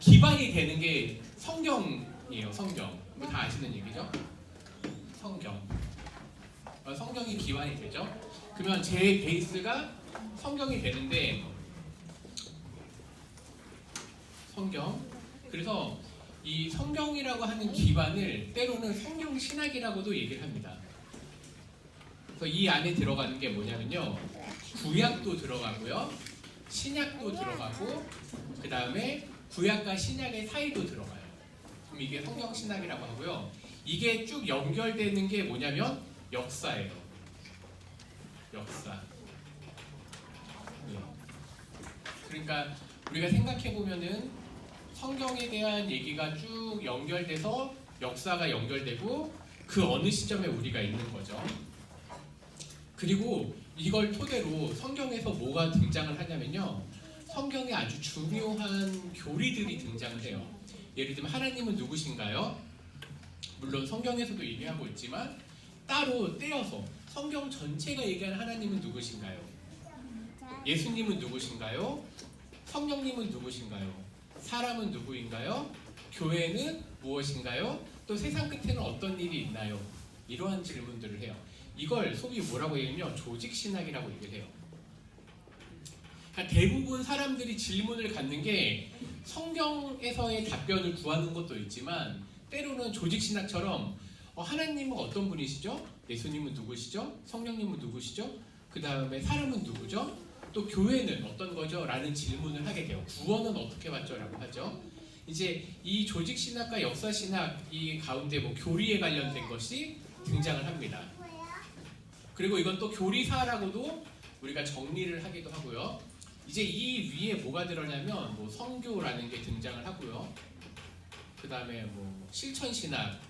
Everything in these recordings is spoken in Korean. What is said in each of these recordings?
기반이 되는 게 성경이에요. 성경. 뭐 다 아시는 얘기죠? 성경. 성경이 기반이 되죠. 그러면 제 베이스가 성경이 되는데 성경. 그래서 이 성경이라고 하는 기반을 때로는 성경 신학이라고도 얘기를 합니다. 그래서 이 안에 들어가는 게 뭐냐면요. 구약도 들어가고요. 신약도 들어가고 그 다음에 구약과 신약의 사이도 들어가요. 그럼 이게 성경 신학이라고 하고요. 이게 쭉 연결되는 게 뭐냐면 역사예요. 역사. 네. 그러니까 우리가 생각해 보면은 성경에 대한 얘기가 쭉 연결돼서 역사가 연결되고 그 어느 시점에 우리가 있는 거죠. 그리고 이걸 토대로 성경에서 뭐가 등장을 하냐면요. 성경에 아주 중요한 교리들이 등장을 해요. 예를 들면 하나님은 누구신가요? 물론 성경에서도 얘기하고 있지만 따로 떼어서 성경 전체가 얘기하는 하나님은 누구신가요? 예수님은 누구신가요? 성령님은 누구신가요? 사람은 누구인가요? 교회는 무엇인가요? 또 세상 끝에는 어떤 일이 있나요? 이러한 질문들을 해요. 이걸 소위 뭐라고 얘기하면 조직신학이라고 얘기를 해요. 그러니까 대부분 사람들이 질문을 갖는 게 성경에서의 답변을 구하는 것도 있지만 때로는 조직신학처럼 하나님은 어떤 분이시죠? 예수님은 누구시죠? 성령님은 누구시죠? 그 다음에 사람은 누구죠? 또 교회는 어떤 거죠? 라는 질문을 하게 돼요. 구원은 어떻게 받죠? 라고 하죠. 이제 이 조직신학과 역사신학 이 가운데 뭐 교리에 관련된 것이 등장을 합니다. 그리고 이건 또 교리사라고도 우리가 정리를 하기도 하고요. 이제 이 위에 뭐가 들어냐면 뭐 성교라는 게 등장을 하고요. 그 다음에 뭐 실천신학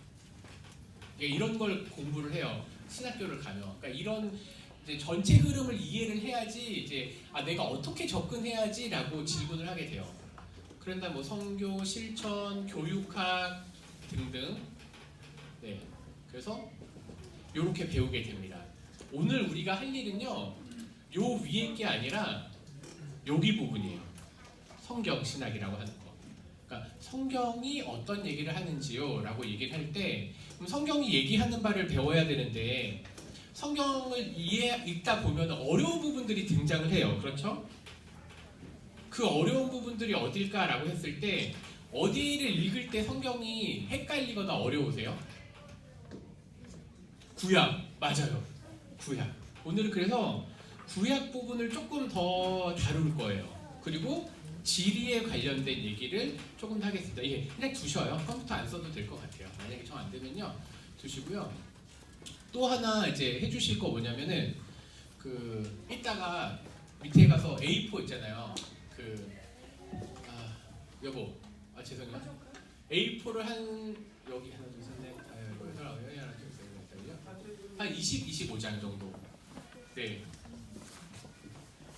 이런 걸 공부를 해요. 신학교를 가면. 그러니까 이런 이제 전체 흐름을 이해를 해야지 이제 내가 어떻게 접근해야지라고 질문을 하게 돼요. 그런다 뭐 성교, 실천, 교육학 등등. 네, 그래서 이렇게 배우게 됩니다. 오늘 우리가 할 일은요, 요 위에 게 아니라 여기 부분이에요. 성경 신학이라고 하는 거. 그러니까 성경이 어떤 얘기를 하는지요라고 얘기를 할 때, 그럼 성경이 얘기하는 바를 배워야 되는데. 성경을 읽다 보면 어려운 부분들이 등장을 해요. 그렇죠? 그 어려운 부분들이 어딜까라고 했을 때 어디를 읽을 때 성경이 헷갈리거나 어려우세요? 구약. 맞아요. 구약. 오늘은 그래서 구약 부분을 조금 더 다룰 거예요. 그리고 지리에 관련된 얘기를 조금 더 하겠습니다. 예, 그냥 두셔요. 컴퓨터 안 써도 될 것 같아요. 만약에 정 안 되면요. 두시고요. 또 하나 이제 해주실 거 뭐냐면은 이따가 밑에 가서 A4 있잖아요. 여보, 죄송해요. A4를 여기 하나 둘 셋 넷 하나 둘 셋 넷 한 25장 정도. 네.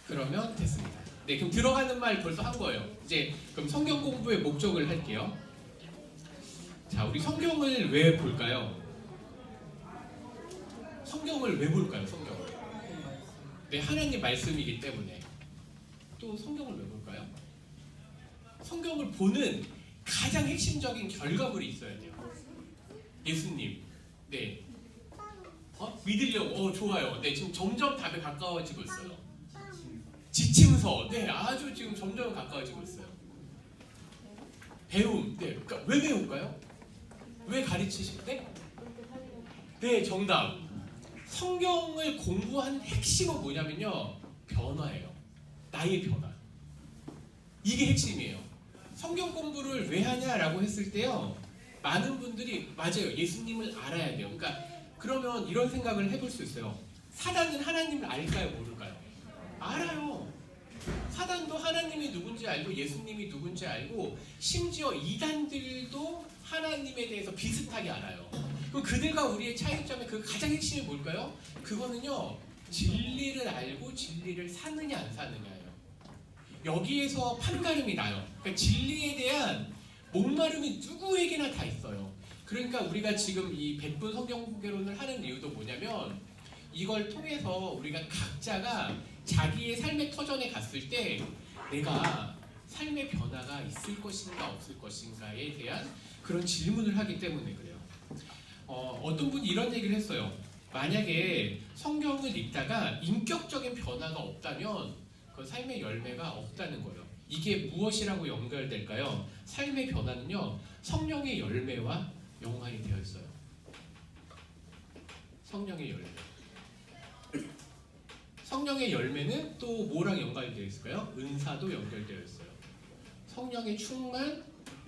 그러면 됐습니다. 네, 그럼 들어가는 말 벌써 한 거예요. 이제 그럼 성경 공부의 목적을 할게요. 자, 우리 성경을 왜 볼까요? 성경을 왜 볼까요? 성경을. 네, 하나님 말씀이기 때문에. 또 성경을 왜 볼까요? 성경을 보는 가장 핵심적인 결과물이 있어야 돼요. 예수님. 네. 믿으려고. 좋아요. 네, 지금 점점 답에 가까워지고 있어요. 지침서. 네, 아주 지금 점점 가까워지고 있어요. 배움. 네, 그러니까 왜 배울까요? 왜 가르치실 때? 네, 정답. 성경을 공부한 핵심은 뭐냐면요. 변화예요. 나의 변화. 이게 핵심이에요. 성경 공부를 왜 하냐라고 했을 때요. 많은 분들이 맞아요. 예수님을 알아야 돼요. 그러니까 그러면 이런 생각을 해볼 수 있어요. 사단은 하나님을 알까요? 모를까요? 알아요. 사단도 하나님이 누군지 알고 예수님이 누군지 알고 심지어 이단들도 하나님에 대해서 비슷하게 알아요. 그럼 그들과 우리의 차이점의 그 가장 핵심이 뭘까요? 그거는요. 진리를 알고 진리를 사느냐 안 사느냐예요. 여기에서 판가름이 나요. 그러니까 진리에 대한 목마름이 누구에게나 다 있어요. 그러니까 우리가 지금 이 100분 성경개론을 하는 이유도 뭐냐면 이걸 통해서 우리가 각자가 자기의 삶의 터전에 갔을 때 내가 삶의 변화가 있을 것인가 없을 것인가에 대한 그런 질문을 하기 때문에 그래요. 어떤 분이 이런 얘기를 했어요. 만약에 성경을 읽다가 인격적인 변화가 없다면 그 삶의 열매가 없다는 거예요. 이게 무엇이라고 연결될까요? 삶의 변화는요, 성령의 열매와 연관이 되어 있어요. 성령의 열매. 성령의 열매는 또 뭐랑 연관이 되어 있을까요? 은사도 연결되어 있어요. 성령의 충만,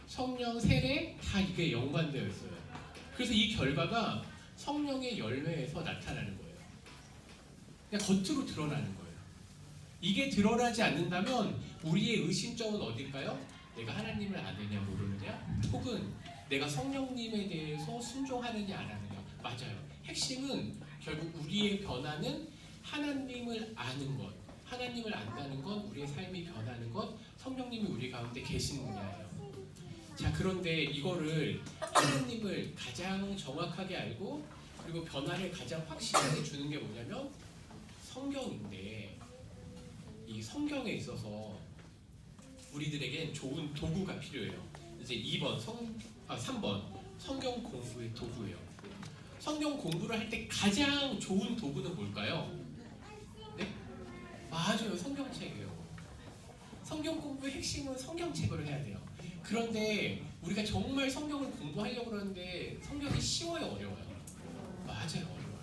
성령 세례 다 이게 연관되어 있어요. 그래서 이 결과가 성령의 열매에서 나타나는 거예요. 그냥 겉으로 드러나는 거예요. 이게 드러나지 않는다면 우리의 의심점은 어딜까요? 내가 하나님을 아느냐 모르느냐, 혹은 내가 성령님에 대해서 순종하느냐 안 하느냐. 맞아요. 핵심은 결국 우리의 변화는 하나님을 아는 것, 하나님을 안다는 것, 우리의 삶이 변하는 것, 성령님이 우리 가운데 계시느냐예요. 자, 그런데 이거를 하나님을 가장 정확하게 알고 그리고 변화를 가장 확실하게 주는 게 뭐냐면 성경인데, 이 성경에 있어서 우리들에겐 좋은 도구가 필요해요. 이제 3번 성경 공부의 도구예요. 성경 공부를 할 때 가장 좋은 도구는 뭘까요? 네? 맞아요. 성경책이에요. 성경 공부의 핵심은 성경책으로 해야 돼요. 그런데 우리가 정말 성경을 공부하려고 그러는데 성경이 쉬워요, 어려워요? 맞아요, 어려워요.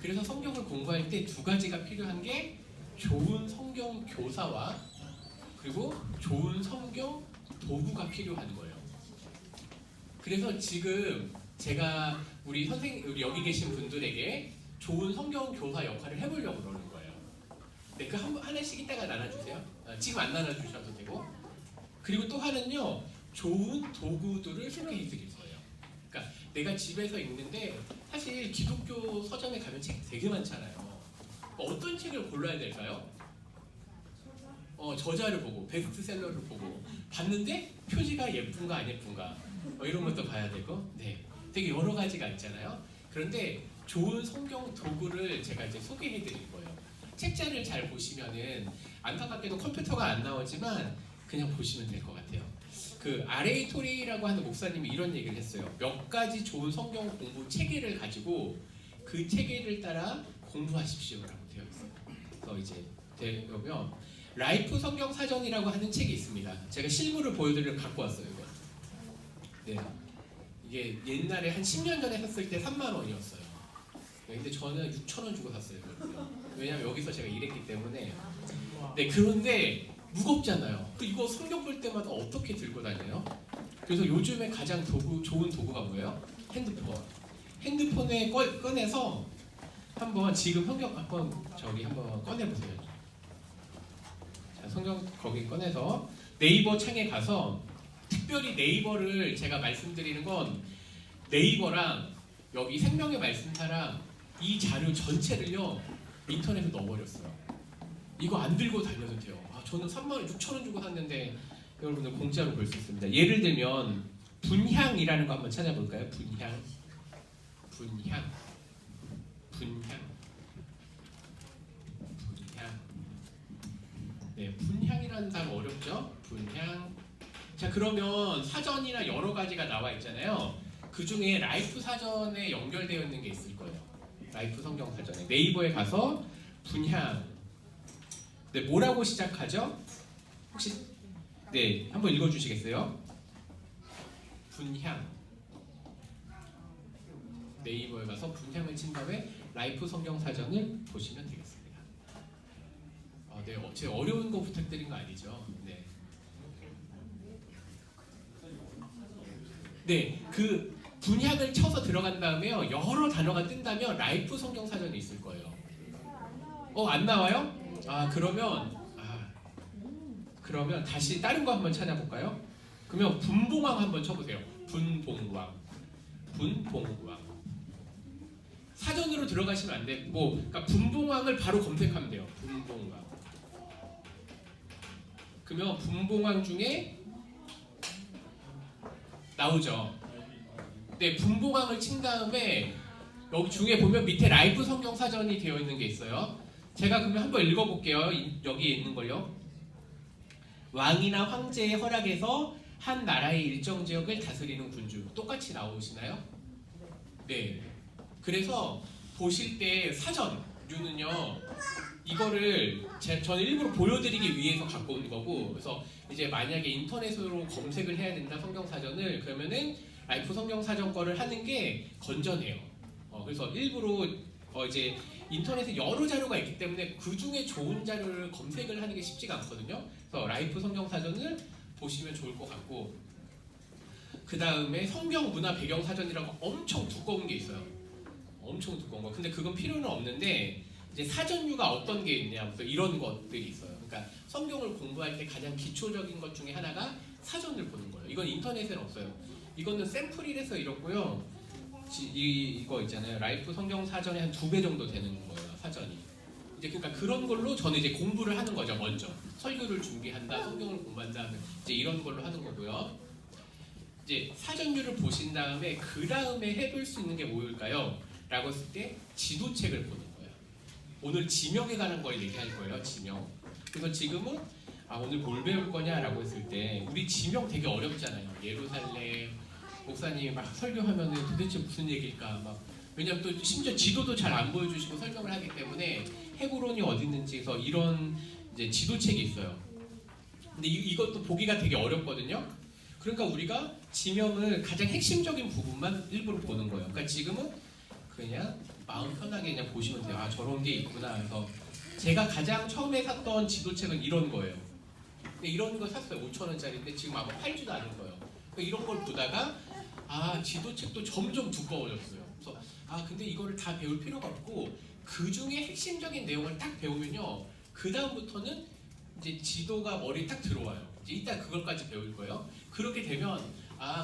그래서 성경을 공부할 때 두 가지가 필요한 게 좋은 성경 교사와 그리고 좋은 성경 도구가 필요한 거예요. 그래서 지금 제가 우리 여기 계신 분들에게 좋은 성경 교사 역할을 해보려고 그러는 거예요. 네, 그 하나씩 이따가 나눠주세요. 지금 안 나눠주셔도 되고. 그리고 또 하나는요, 좋은 도구들을 소개해드릴 거예요. 그러니까 내가 집에서 읽는데 사실 기독교 서점에 가면 책 되게 많잖아요. 어떤 책을 골라야 될까요? 저자를 보고 베스트셀러를 보고 봤는데 표지가 예쁜가 안 예쁜가 이런 것도 봐야 되고, 네, 되게 여러 가지가 있잖아요. 그런데 좋은 성경 도구를 제가 이제 소개해드릴 거예요. 책자를 잘 보시면은 안타깝게도 컴퓨터가 안 나오지만 그냥 보시면 될 것 같아요. 그 R.A. 토리라고 하는 목사님이 이런 얘기를 했어요. 몇 가지 좋은 성경 공부 체계를 가지고 그 체계를 따라 공부하십시오라고 되어 있어요. 그래서 이제 되면 라이프 성경 사전이라고 하는 책이 있습니다. 제가 실물을 보여드리려 갖고 왔어요. 이거. 네, 이게 옛날에 한 10년 전에 샀을 때 3만 원이었어요. 근데 저는 6,000원 주고 샀어요. 왜냐면 여기서 제가 일했기 때문에. 네, 그런데 무겁잖아요. 이거 성경 볼 때마다 어떻게 들고 다녀요? 그래서 요즘에 가장 좋은 도구가 뭐예요? 핸드폰에 꺼내서 한번 지금 성경 한번 꺼내보세요. 자, 성경 거기 꺼내서 네이버 창에 가서, 특별히 네이버를 제가 말씀드리는 건 네이버랑 여기 생명의 말씀사랑 이 자료 전체를요 인터넷에 넣어버렸어요. 이거 안 들고 다녀도 돼요. 저는 36,000원 주고 샀는데 여러분들 공짜로 볼 수 있습니다. 예를 들면 분향이라는 거 한번 찾아볼까요? 분향. 네, 분향이라는 단어 어렵죠? 분향. 자, 그러면 사전이나 여러 가지가 나와 있잖아요. 그 중에 라이프 사전에 연결되어 있는 게 있을 거예요. 라이프 성경 사전에 네이버에 가서 분향. 네, 뭐라고 시작하죠? 혹시 네, 한번 읽어주시겠어요? 분향. 네이버에 가서 분향을 친 다음에 라이프 성경 사전을 보시면 되겠습니다. 네, 제 어려운 거 부탁드린 거 아니죠? 네. 네, 그 분향을 쳐서 들어간 다음에요, 여러 단어가 뜬다면 라이프 성경 사전이 있을 거예요. 안 나와요? 그러면 다시 다른 거 한번 찾아볼까요? 그러면 분봉왕 한번 쳐보세요. 분봉왕. 사전으로 들어가시면 안 되고, 그러니까 분봉왕을 바로 검색하면 돼요. 분봉왕. 그러면 분봉왕 중에 나오죠. 네, 분봉왕을 친 다음에 여기 중에 보면 밑에 라이프 성경 사전이 되어 있는 게 있어요. 제가 그러면 한번 읽어볼게요. 여기 있는 걸요. 왕이나 황제의 허락에서 한 나라의 일정 지역을 다스리는 군주. 똑같이 나오시나요? 네. 그래서 보실 때 사전류는요, 이거를 저는 일부러 보여드리기 위해서 갖고 온 거고, 그래서 이제 만약에 인터넷으로 검색을 해야 된다 성경 사전을, 그러면은 라이프 성경 사전 거를 하는 게 건전해요. 그래서 일부러 이제 인터넷에 여러 자료가 있기 때문에 그 중에 좋은 자료를 검색을 하는 게 쉽지가 않거든요. 그래서 라이프 성경 사전을 보시면 좋을 것 같고, 그 다음에 성경 문화 배경 사전이라고 엄청 두꺼운 게 있어요. 엄청 두꺼운 거. 근데 그건 필요는 없는데 이제 사전류가 어떤 게 있냐, 이런 것들이 있어요. 그러니까 성경을 공부할 때 가장 기초적인 것 중에 하나가 사전을 보는 거예요. 이건 인터넷에는 없어요. 이거는 샘플이라서 이렇고요. 이거 있잖아요. 라이프 성경 사전의 한 2배 정도 되는 거예요. 사전이. 이제 그러니까 그런 걸로 저는 이제 공부를 하는 거죠. 먼저 설교를 준비한다, 성경을 공부한다, 이제 이런 걸로 하는 거고요. 이제 사전류를 보신 다음에 그 다음에 해볼 수 있는 게 뭘까요? 라고 했을 때 지도책을 보는 거예요. 오늘 지명에 관한 걸 얘기할 거예요. 지명. 그래서 지금은 오늘 뭘 배울 거냐라고 했을 때 우리 지명 되게 어렵잖아요. 예루살렘 목사님이 막 설교하면은 도대체 무슨 얘기일까 막, 왜냐면 또 심지어 지도도 잘 안 보여주시고 설명을 하기 때문에 헤브론이 어디 있는지에서 이런 이제 지도책이 있어요. 근데 이것도 보기가 되게 어렵거든요. 그러니까 우리가 지명을 가장 핵심적인 부분만 일부러 보는 거예요. 그러니까 지금은 그냥 마음 편하게 그냥 보시면 돼요. 저런 게 있구나. 그래서 제가 가장 처음에 샀던 지도책은 이런 거예요. 근데 이런 거 샀어요. 5,000원짜리인데 지금 아마 팔지도 않을 거예요. 그러니까 이런 걸 보다가 지도책도 점점 두꺼워졌어요. 그래서 근데 이거를 다 배울 필요가 없고 그 중에 핵심적인 내용을 딱 배우면요, 그 다음부터는 이제 지도가 머리에 딱 들어와요. 이제 이따 그걸까지 배울 거예요. 그렇게 되면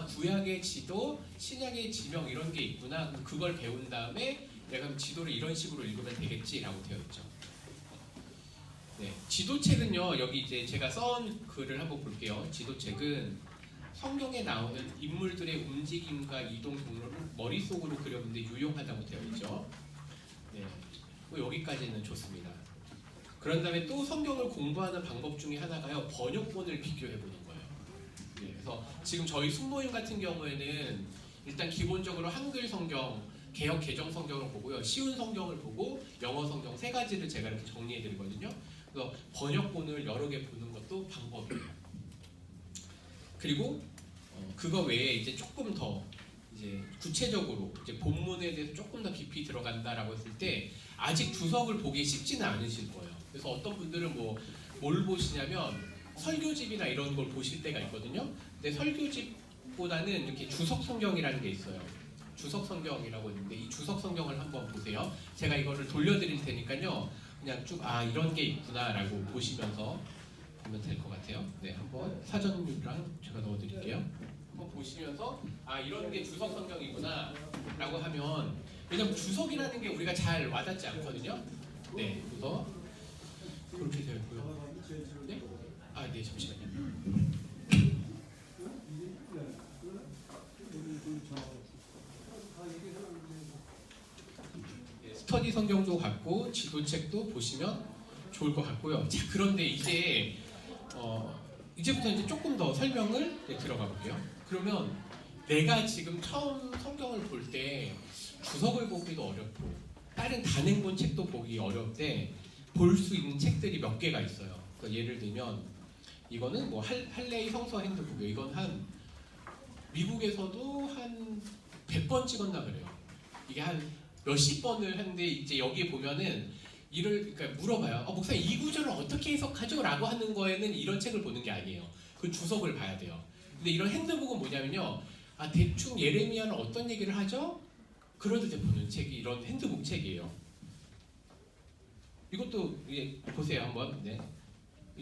구약의 지도, 신약의 지명 이런 게 있구나. 그걸 배운 다음에 내가 지도를 이런 식으로 읽으면 되겠지라고 되어 있죠. 네, 지도책은요, 여기 이제 제가 써온 글을 한번 볼게요. 지도책은 성경에 나오는 인물들의 움직임과 이동 경로를 머릿속으로 그려보는데 유용하다고 되어 있죠. 네, 여기까지는 좋습니다. 그런 다음에 또 성경을 공부하는 방법 중에 하나가요, 번역본을 비교해 보는 거예요. 네, 그래서 지금 저희 순모임 같은 경우에는 일단 기본적으로 한글 성경, 개역 개정 성경을 보고요, 쉬운 성경을 보고 영어 성경 3가지를 제가 이렇게 정리해 드리거든요. 그래서 번역본을 여러 개 보는 것도 방법이에요. 그리고 그거 외에 이제 조금 더 이제 구체적으로 이제 본문에 대해서 조금 더 깊이 들어간다라고 했을 때 아직 주석을 보기 쉽지는 않으실 거예요. 그래서 어떤 분들은 뭘 보시냐면 설교집이나 이런 걸 보실 때가 있거든요. 근데 설교집보다는 이렇게 주석 성경이라는 게 있어요. 주석 성경이라고 있는데 이 주석 성경을 한번 보세요. 제가 이거를 돌려드릴 테니까요, 그냥 쭉 이런 게 있구나라고 보시면서 보면 될 것 같아요. 네, 한번 사전류랑 제가 넣어드릴게요. 한번 보시면서 이런 게 주석 성경이구나 라고 하면, 왜냐면 주석이라는 게 우리가 잘 와닿지 않거든요. 네, 그래서 그렇게 되어 있고요. 네? 네, 잠시만요. 네, 스터디 성경도 같고 지도책도 보시면 좋을 것 같고요. 자, 그런데 이제부터 이제 조금 더 설명을 들어가 볼게요. 그러면 내가 지금 처음 성경을 볼 때 주석을 보기도 어렵고 다른 단행본 책도 보기 어려울 때 볼 수 있는 책들이 몇 개가 있어요. 그러니까 예를 들면 이거는 할레이 성서 핸드북이에요. 이건 한 미국에서도 한 100번 찍었나 그래요. 이게 한 몇십 번을 했는데 이제 여기 보면은 그러니까 물어봐요. 목사님 이 구절을 어떻게 해석하죠? 라고 하는 거에는 이런 책을 보는 게 아니에요. 그 주석을 봐야 돼요. 근데 이런 핸드북은 뭐냐면요, 대충 예레미야는 어떤 얘기를 하죠? 그럴 때 보는 책이 이런 핸드북 책이에요. 이것도 보세요 한번. 네.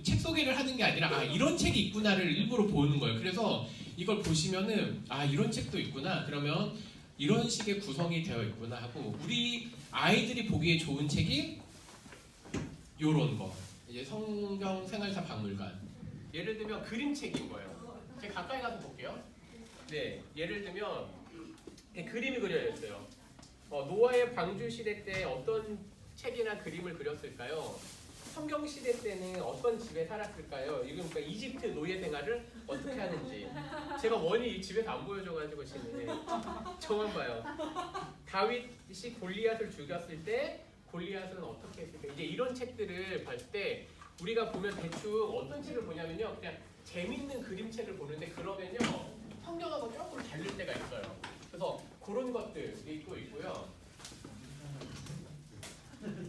책 소개를 하는 게 아니라 이런 책이 있구나를 일부러 보는 거예요. 그래서 이걸 보시면은 이런 책도 있구나. 그러면 이런 식의 구성이 되어 있구나 하고, 우리 아이들이 보기에 좋은 책이 요런 거, 이제 성경 생활사 박물관, 예를 들면 그림책인 거예요. 제가 가까이 가서 볼게요. 네, 예를 들면 그림이 그려져 있어요. 노아의 방주 시대 때 어떤 책이나 그림을 그렸을까요? 성경 시대 때는 어떤 집에 살았을까요? 이거 그러니까 이집트 노예 생활을 어떻게 하는지. 제가 원이 집에서 안 보여줘가지고 지금 저만 봐요. 다윗이 골리앗을 죽였을 때 골리앗은 어떻게 했을까? 이제 이런 책들을 볼 때 우리가 보면 대충 어떤 책을 보냐면요, 그냥 재밌는 그림책을 보는데 그러면요 성경하고 조금 다를 때가 있어요. 그래서 그런 것들이 또 있고요.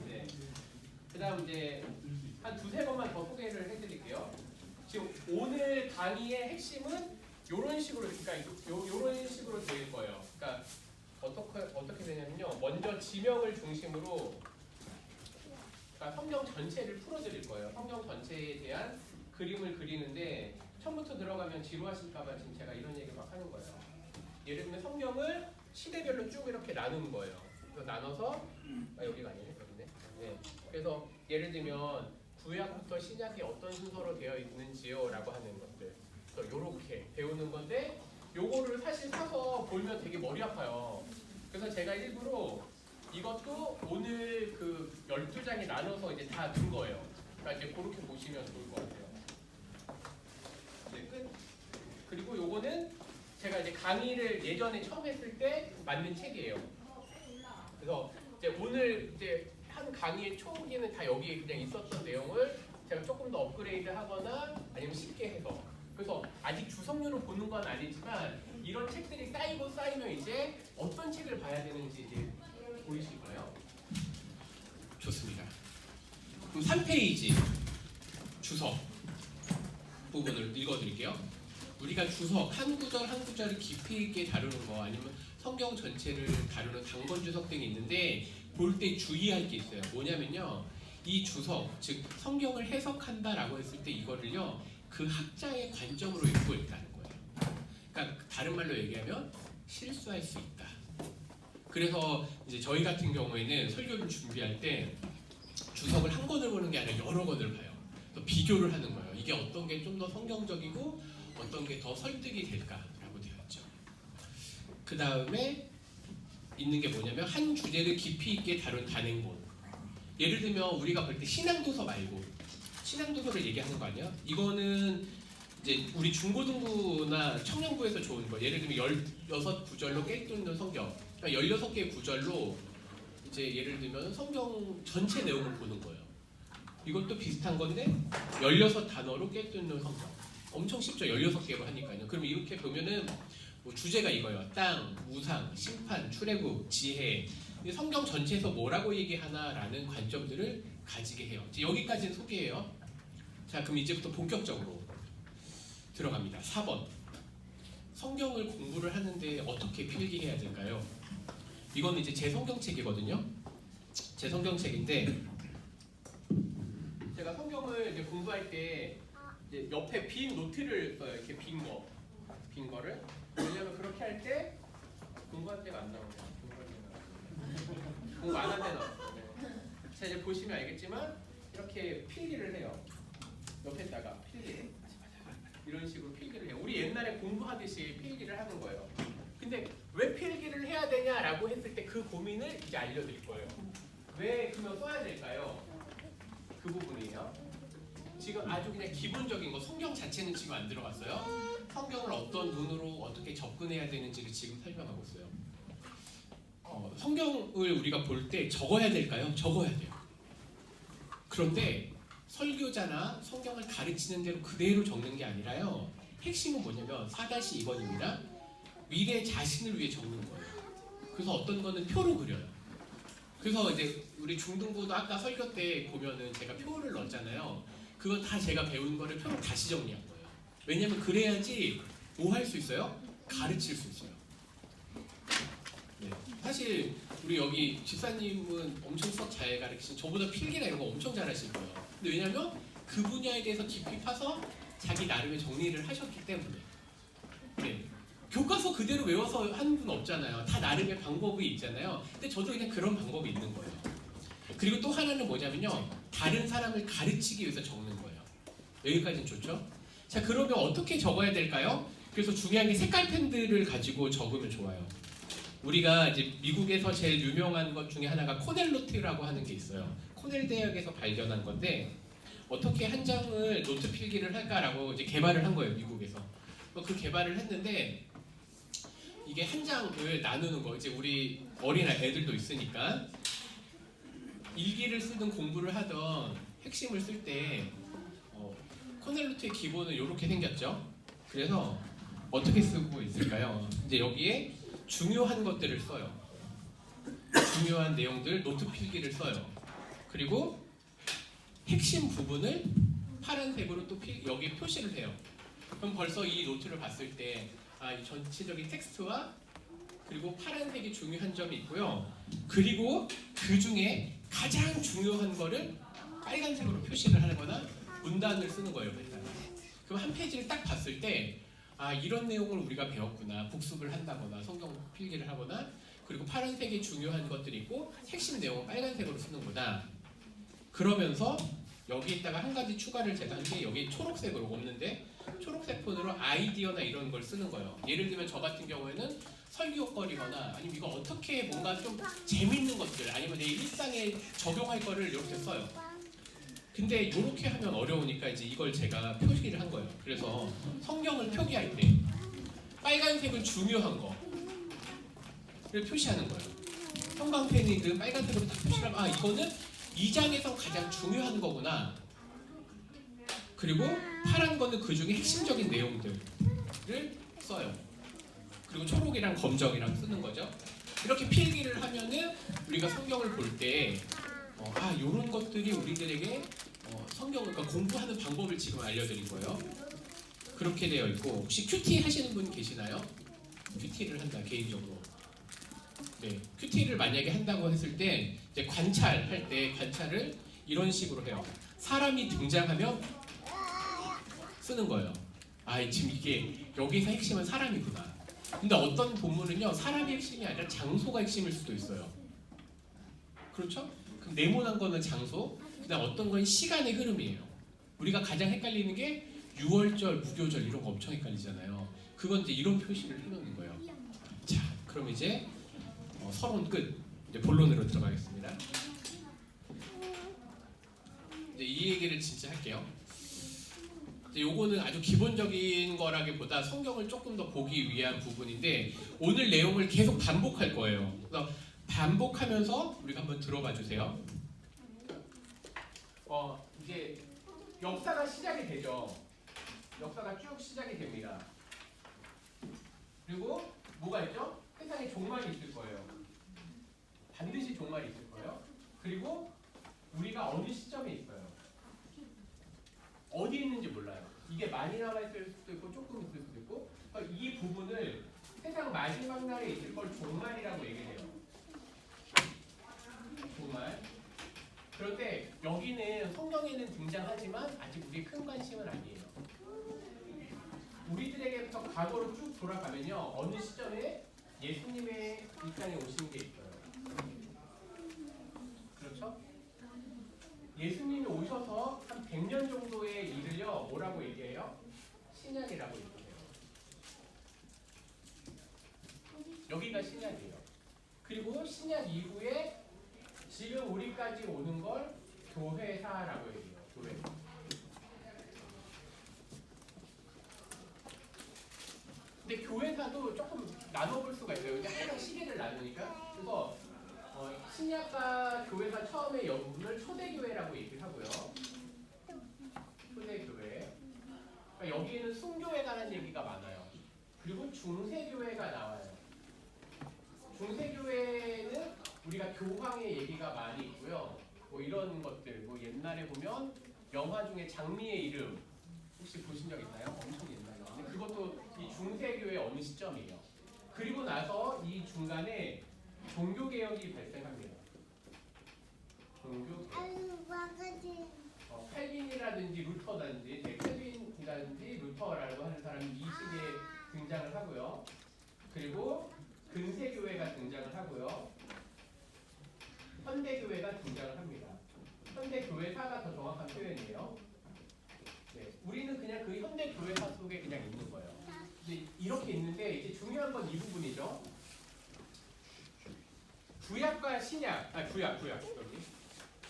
네. 그다음 이제 한 두세 번만 더 소개를 해드릴게요. 지금 오늘 강의의 핵심은 이런 식으로, 그러니까 이런 식으로 될 거예요. 그러니까 어떻게 되냐면요, 먼저 지명을 중심으로 그러니까 성경 전체를 풀어드릴 거예요. 성경 전체에 대한 그림을 그리는데 처음부터 들어가면 지루하실까봐 지금 제가 이런 얘기 막 하는 거예요. 예를 들면 성경을 시대별로 쭉 이렇게 나누는 거예요. 그래서 나눠서 여기가 아니네, 여기네. 네. 그래서 예를 들면 구약부터 신약이 어떤 순서로 되어 있는지요라고 하는 것들. 그래서 요렇게 배우는 건데 요거를 사실 사서 보면 되게 머리 아파요. 그래서 제가 일부러 이것도 오늘 그 12장에 나눠서 이제 다 둔 거예요. 그러니까 이제 그렇게 보시면 좋을 것 같아요. 네, 끝. 그리고 요거는 제가 이제 강의를 예전에 처음 했을 때 만든 책이에요. 그래서 이제 오늘 이제 한 강의의 초기는 다 여기에 그냥 있었던 내용을 제가 조금 더 업그레이드 하거나 아니면 쉽게 해서, 그래서 아직 주석률을 보는 건 아니지만 이런 책들이 쌓이면 이제 어떤 책을 봐야 되는지 이제 보이실 거예요. 좋습니다. 그럼 3페이지 주석 부분을 읽어드릴게요. 우리가 주석 한 구절 한 구절을 깊이 있게 다루는 거 아니면 성경 전체를 다루는 단권 주석 등이 있는데 볼 때 주의할 게 있어요. 뭐냐면요, 이 주석, 즉 성경을 해석한다라고 했을 때 이거를요 그 학자의 관점으로 읽고 있다는 거예요. 그러니까 다른 말로 얘기하면 실수할 수 있다. 그래서 이제 저희 같은 경우에는 설교를 준비할 때 주석을 한 권을 보는 게 아니라 여러 권을 봐요. 또 비교를 하는 거예요. 이게 어떤 게 좀 더 성경적이고 어떤 게 더 설득이 될까라고 되어 있죠. 그 다음에 있는 게 뭐냐면 한 주제를 깊이 있게 다룬 단행본. 예를 들면 우리가 볼 때 신앙도서 말고 신앙도서를 얘기하는 거 아니야? 이거는 이제 우리 중고등부나 청년부에서 좋은 거. 예를 들면 16구절로 깨뚫는 성경. 그러니까 16개의 구절로 이제 예를 들면 성경 전체 내용을 보는 거예요. 이것도 비슷한 건데 16단어로 깨뚫는 성경. 엄청 쉽죠. 16개로 하니까요. 그럼 이렇게 보면은 뭐 주제가 이거예요. 땅, 우상, 심판, 출애굽, 지혜. 성경 전체에서 뭐라고 얘기하나라는 관점들을 가지게 해요. 이제 여기까지는 소개해요. 자, 그럼 이제부터 본격적으로 들어갑니다. 4번. 성경을 공부를 하는데 어떻게 필기해야 될까요? 이거는 이제 제 성경책이거든요. 제 성경책인데 제가 성경을 이제 공부할 때 이제 옆에 빈 노트를 써요. 이렇게 빈 거를. 왜냐면 그렇게 할 때 공부할 때가 안 나오네요. 공부 안 할 때 나와요. 자, 이제 보시면 알겠지만 이렇게 필기를 해요. 옆에다가 필기. 이런 식으로 필기를 해요. 우리 옛날에 공부하듯이 필기를 하는 거예요. 근데 왜 필기를 해야 되냐라고 했을 때 그 고민을 이제 알려드릴 거예요. 왜 그러면 써야 될까요? 그 부분이에요. 지금 아주 그냥 기본적인 거, 성경 자체는 지금 안 들어갔어요. 성경을 어떤 눈으로 어떻게 접근해야 되는지를 지금 설명하고 있어요. 성경을 우리가 볼 때 적어야 될까요? 적어야 돼요. 그런데 설교자나 성경을 가르치는 대로 그대로 적는 게 아니라요. 핵심은 뭐냐면 4-2번입니다. 미래 자신을 위해 적는 거예요. 그래서 어떤 거는 표로 그려요. 그래서 이제 우리 중등부도 아까 설교 때 보면은 제가 표를 넣었잖아요. 그건 다 제가 배운 거를 표로 다시 정리한 거예요. 왜냐면 그래야지 뭐 할 수 있어요? 가르칠 수 있어요. 네. 사실 우리 여기 집사님은 엄청 수업 잘 가르치신, 저보다 필기나 이런 거 엄청 잘하실 거예요. 근데 왜냐면 그 분야에 대해서 깊이 파서 자기 나름의 정리를 하셨기 때문에. 네. 교과서 그대로 외워서 하는 분 없잖아요. 다 나름의 방법이 있잖아요. 근데 저도 그냥 그런 방법이 있는 거예요. 그리고 또 하나는 뭐냐면요, 다른 사람을 가르치기 위해서 적는 거예요. 여기까지는 좋죠? 자, 그러면 어떻게 적어야 될까요? 그래서 중요한 게 색깔펜들을 가지고 적으면 좋아요. 우리가 이제 미국에서 제일 유명한 것 중에 하나가 코넬노트라고 하는 게 있어요. 코넬 대학에서 발견한 건데 어떻게 한 장을 노트 필기를 할까라고 이제 개발을 한 거예요, 미국에서. 그 개발을 했는데 이게 한 장을 나누는 거, 이제 우리 어린 애들도 있으니까 일기를 쓰든 공부를 하던 핵심을 쓸 때 코넬 노트의 기본은 이렇게 생겼죠. 그래서 어떻게 쓰고 있을까요? 이제 여기에 중요한 것들을 써요. 중요한 내용들 노트 필기를 써요. 그리고 핵심 부분을 파란색으로 또 여기 표시를 해요. 그럼 벌써 이 노트를 봤을 때 이 전체적인 텍스트와 그리고 파란색이 중요한 점이 있고요. 그리고 그 중에 가장 중요한 거를 빨간색으로 표시를 하거나 문단을 쓰는 거예요. 그럼 한 페이지를 딱 봤을 때 이런 내용을 우리가 배웠구나. 복습을 한다거나 성경 필기를 하거나 그리고 파란색이 중요한 것들이 있고 핵심 내용은 빨간색으로 쓰는구나. 그러면서 여기에다가 한 가지 추가를 제가 한 게 여기 초록색으로 없는데 초록색 폰으로 아이디어나 이런 걸 쓰는 거예요. 예를 들면 저 같은 경우에는 설교거리거나 아니면 이거 어떻게 뭔가 좀 재밌는 것들 아니면 내 일상에 적용할 거를 이렇게 써요. 근데 이렇게 하면 어려우니까 이제 이걸 제가 표시를 한 거예요. 그래서 성경을 표기할 때 빨간색은 중요한 거를 표시하는 거예요. 형광펜이든 빨간색으로 딱 표시를 하면 이거는 이 장에서 가장 중요한 거구나. 그리고 파란 거는 그 중에 핵심적인 내용들을 써요. 그리고 초록이랑 검정이랑 쓰는 거죠. 이렇게 필기를 하면은 우리가 성경을 볼 때 이런 것들이 우리들에게 성경을 그러니까 공부하는 방법을 지금 알려드린 거예요. 그렇게 되어 있고 혹시 큐티 하시는 분 계시나요? 큐티를 한다 개인적으로. 네, 큐티를 만약에 한다고 했을 때 이제 관찰할 때 관찰을 이런 식으로 해요. 사람이 등장하면 쓰는 거예요. 지금 이게 여기서 핵심은 사람이구나. 근데 어떤 본문은요 사람이 핵심이 아니라 장소가 핵심일 수도 있어요. 그렇죠? 그럼 네모난 거는 장소, 그다음 어떤 건 시간의 흐름이에요. 우리가 가장 헷갈리는 게 유월절, 무교절 이런 거 엄청 헷갈리잖아요. 그건 이제 이런 표시를 해놓는 거예요. 자, 그럼 이제 서론 끝. 이제 본론으로 들어가겠습니다. 이제 이 얘기를 진짜 할게요. 요거는 아주 기본적인 거라기보다 성경을 조금 더 보기 위한 부분인데 오늘 내용을 계속 반복할 거예요. 그래서 반복하면서 우리가 한번 들어봐 주세요. 이제 역사가 시작이 되죠. 역사가 쭉 시작이 됩니다. 그리고 뭐가 있죠? 세상에 종말이 있을 거예요. 반드시 종말이 있을 거예요. 그리고 우리가 어느 시점에 있어요. 어디 있는지 몰라요. 이게 많이 남아있을 수도 있고 조금 있을 수도 있고 이 부분을 세상 마지막 날에 있을 걸 종말이라고 얘기해요. 종말. 그런데 여기는 성경에는 등장하지만 아직 우리의 큰 관심은 아니에요. 우리들에게부터 과거로 쭉 돌아가면요. 어느 시점에 예수님의 이 땅에 오신 게 있어요. 그렇죠? 예수님이 오셔서 한 100년 정도의 일을요. 뭐라고 얘기해요? 신약이라고 얘기해요. 여기가 신약이에요. 그리고 신약 이후에 지금 우리까지 오는 걸 교회사라고 얘기해요. 교회사. 근데 교회사도 조금 나눠볼 수가 있어요. 이제 항상 시계를 나누니까. 그래서 신약과 교회가 처음에 여분을 초대교회라고 얘기를 하고요. 초대교회. 그러니까 여기에는 순교에 관한 얘기가 많아요. 그리고 중세교회가 나와요. 중세교회는 우리가 교황의 얘기가 많이 있고요. 뭐 이런 것들, 뭐 옛날에 보면 영화 중에 장미의 이름 혹시 보신 적 있나요? 엄청 옛날에. 근데 그것도 이 중세교회 어느 시점이에요. 그리고 나서 이 중간에 종교개혁이 발생합니다. 칼빈이라든지 루터라든지 칼빈이라든지 루터라고 하는 사람이 이 시기에 등장을 하고요. 그리고 근세교회가 등장을 하고요. 현대교회가 등장을 합니다. 현대교회사가 더 정확한 표현이에요. 네, 우리는 그냥 그 현대교회사 속에 그냥 있는 거예요. 근데 이렇게 있는데 이제 중요한 건 이 부분이죠. 구약과 신약, 구약 여기.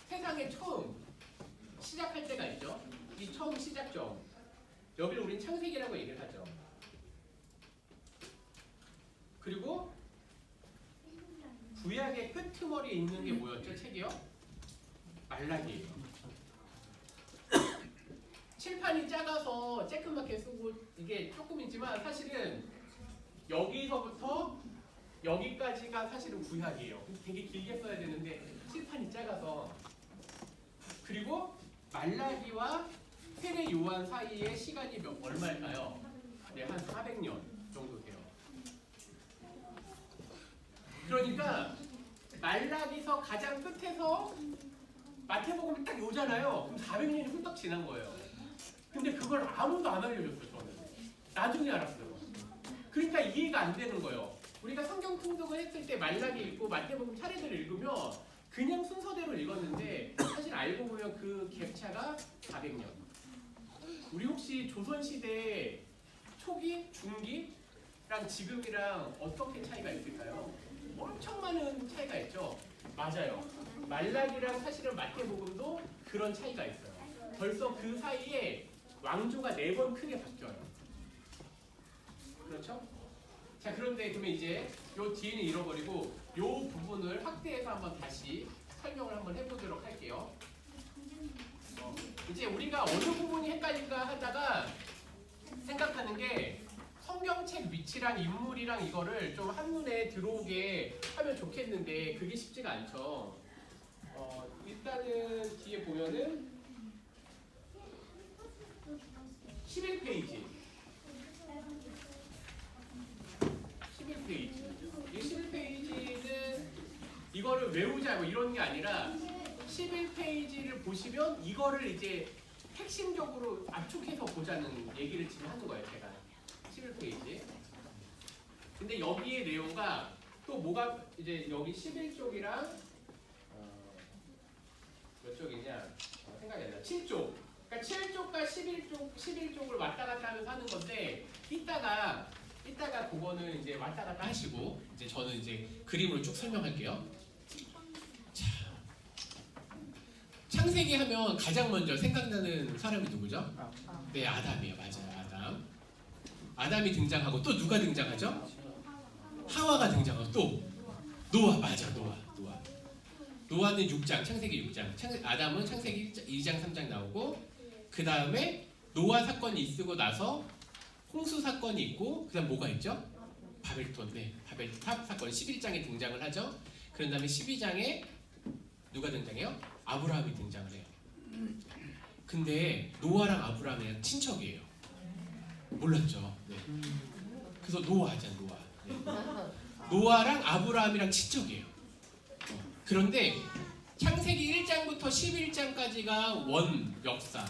세상에 처음 시작할 때가 있죠. 이 처음 시작점. 여기를 우린 창세기라고 얘기를 하죠. 그리고 구약의 끄트머리에 있는 게 뭐였죠? 책이요? 말라기예요. 칠판이 작아서 쬐끄맣게 쓰고 이게 조금이지만 사실은 여기서부터 여기까지가 사실은 구약이에요. 되게 길게 써야 되는데 칠판이 작아서. 그리고 말라기와 세례 요한 사이의 시간이 얼마일까요? 네, 한 400년 정도 돼요. 그러니까 말라기서 가장 끝에서 마태복음이 딱 요잖아요. 그럼 400년이 훌떡 지난 거예요. 근데 그걸 아무도 안 알려줬어요. 저는 나중에 알았어요. 그러니까 이해가 안 되는 거예요. 우리가 성경 통독을 했을 때 말라기 읽고 마태복음 차례대로 읽으면 그냥 순서대로 읽었는데 사실 알고 보면 그 갭차가 400년. 우리 혹시 조선시대 초기, 중기랑 지금이랑 어떻게 차이가 있을까요? 엄청 많은 차이가 있죠. 맞아요. 말라기랑 사실은 마태복음도 그런 차이가 있어요. 벌써 그 사이에 왕조가 4번 크게 바뀌어요. 그렇죠? 자, 그런데 그러면 이제 요 뒤에는 잃어버리고 요 부분을 확대해서 한번 다시 설명을 한번 해보도록 할게요. 이제 우리가 어느 부분이 헷갈릴까 하다가 생각하는 게 성경책 위치랑 인물이랑 이거를 좀 한눈에 들어오게 하면 좋겠는데 그게 쉽지가 않죠. 일단은 뒤에 보면은 11페이지. 11페이지. 이 11페이지는 이거를 외우자 뭐 이런 게 아니라 11페이지를 보시면 이거를 이제 핵심적으로 압축해서 보자는 얘기를 지금 하는 거예요, 제가. 11페이지. 근데 여기에 내용과 또 뭐가 이제 여기 11쪽이랑 몇 쪽이냐? 생각이 안 나. 7쪽. 그러니까 7쪽과 11쪽을 왔다 갔다 하면서 하는 건데 이따가 그거는 이제 왔다 갔다 하시고 이제 저는 이제 그림으로 쭉 설명할게요. 자, 창세기 하면 가장 먼저 생각나는 사람이 누구죠? 네, 아담이에요. 맞아요, 아담. 아담이 등장하고 또 누가 등장하죠? 하와가 등장하고 또 노아. 맞아, 노아. 노아는 6장, 창세기 6장. 아담은 창세기 2장, 3장 나오고 그 다음에 노아 사건이 있고 나서 홍수 사건이 있고 그 다음 뭐가 있죠? 바벨톤, 네, 바벨탑 사건 11장에 등장을 하죠. 그런 다음에 12장에 누가 등장해요? 아브라함이 등장을 해요. 근데 노아랑 아브라함이랑 친척이에요. 몰랐죠? 네. 그래서 노아하잖아, 노아. 네. 노아랑 아브라함이랑 친척이에요. 그런데 창세기 1장부터 11장까지가 원 역사,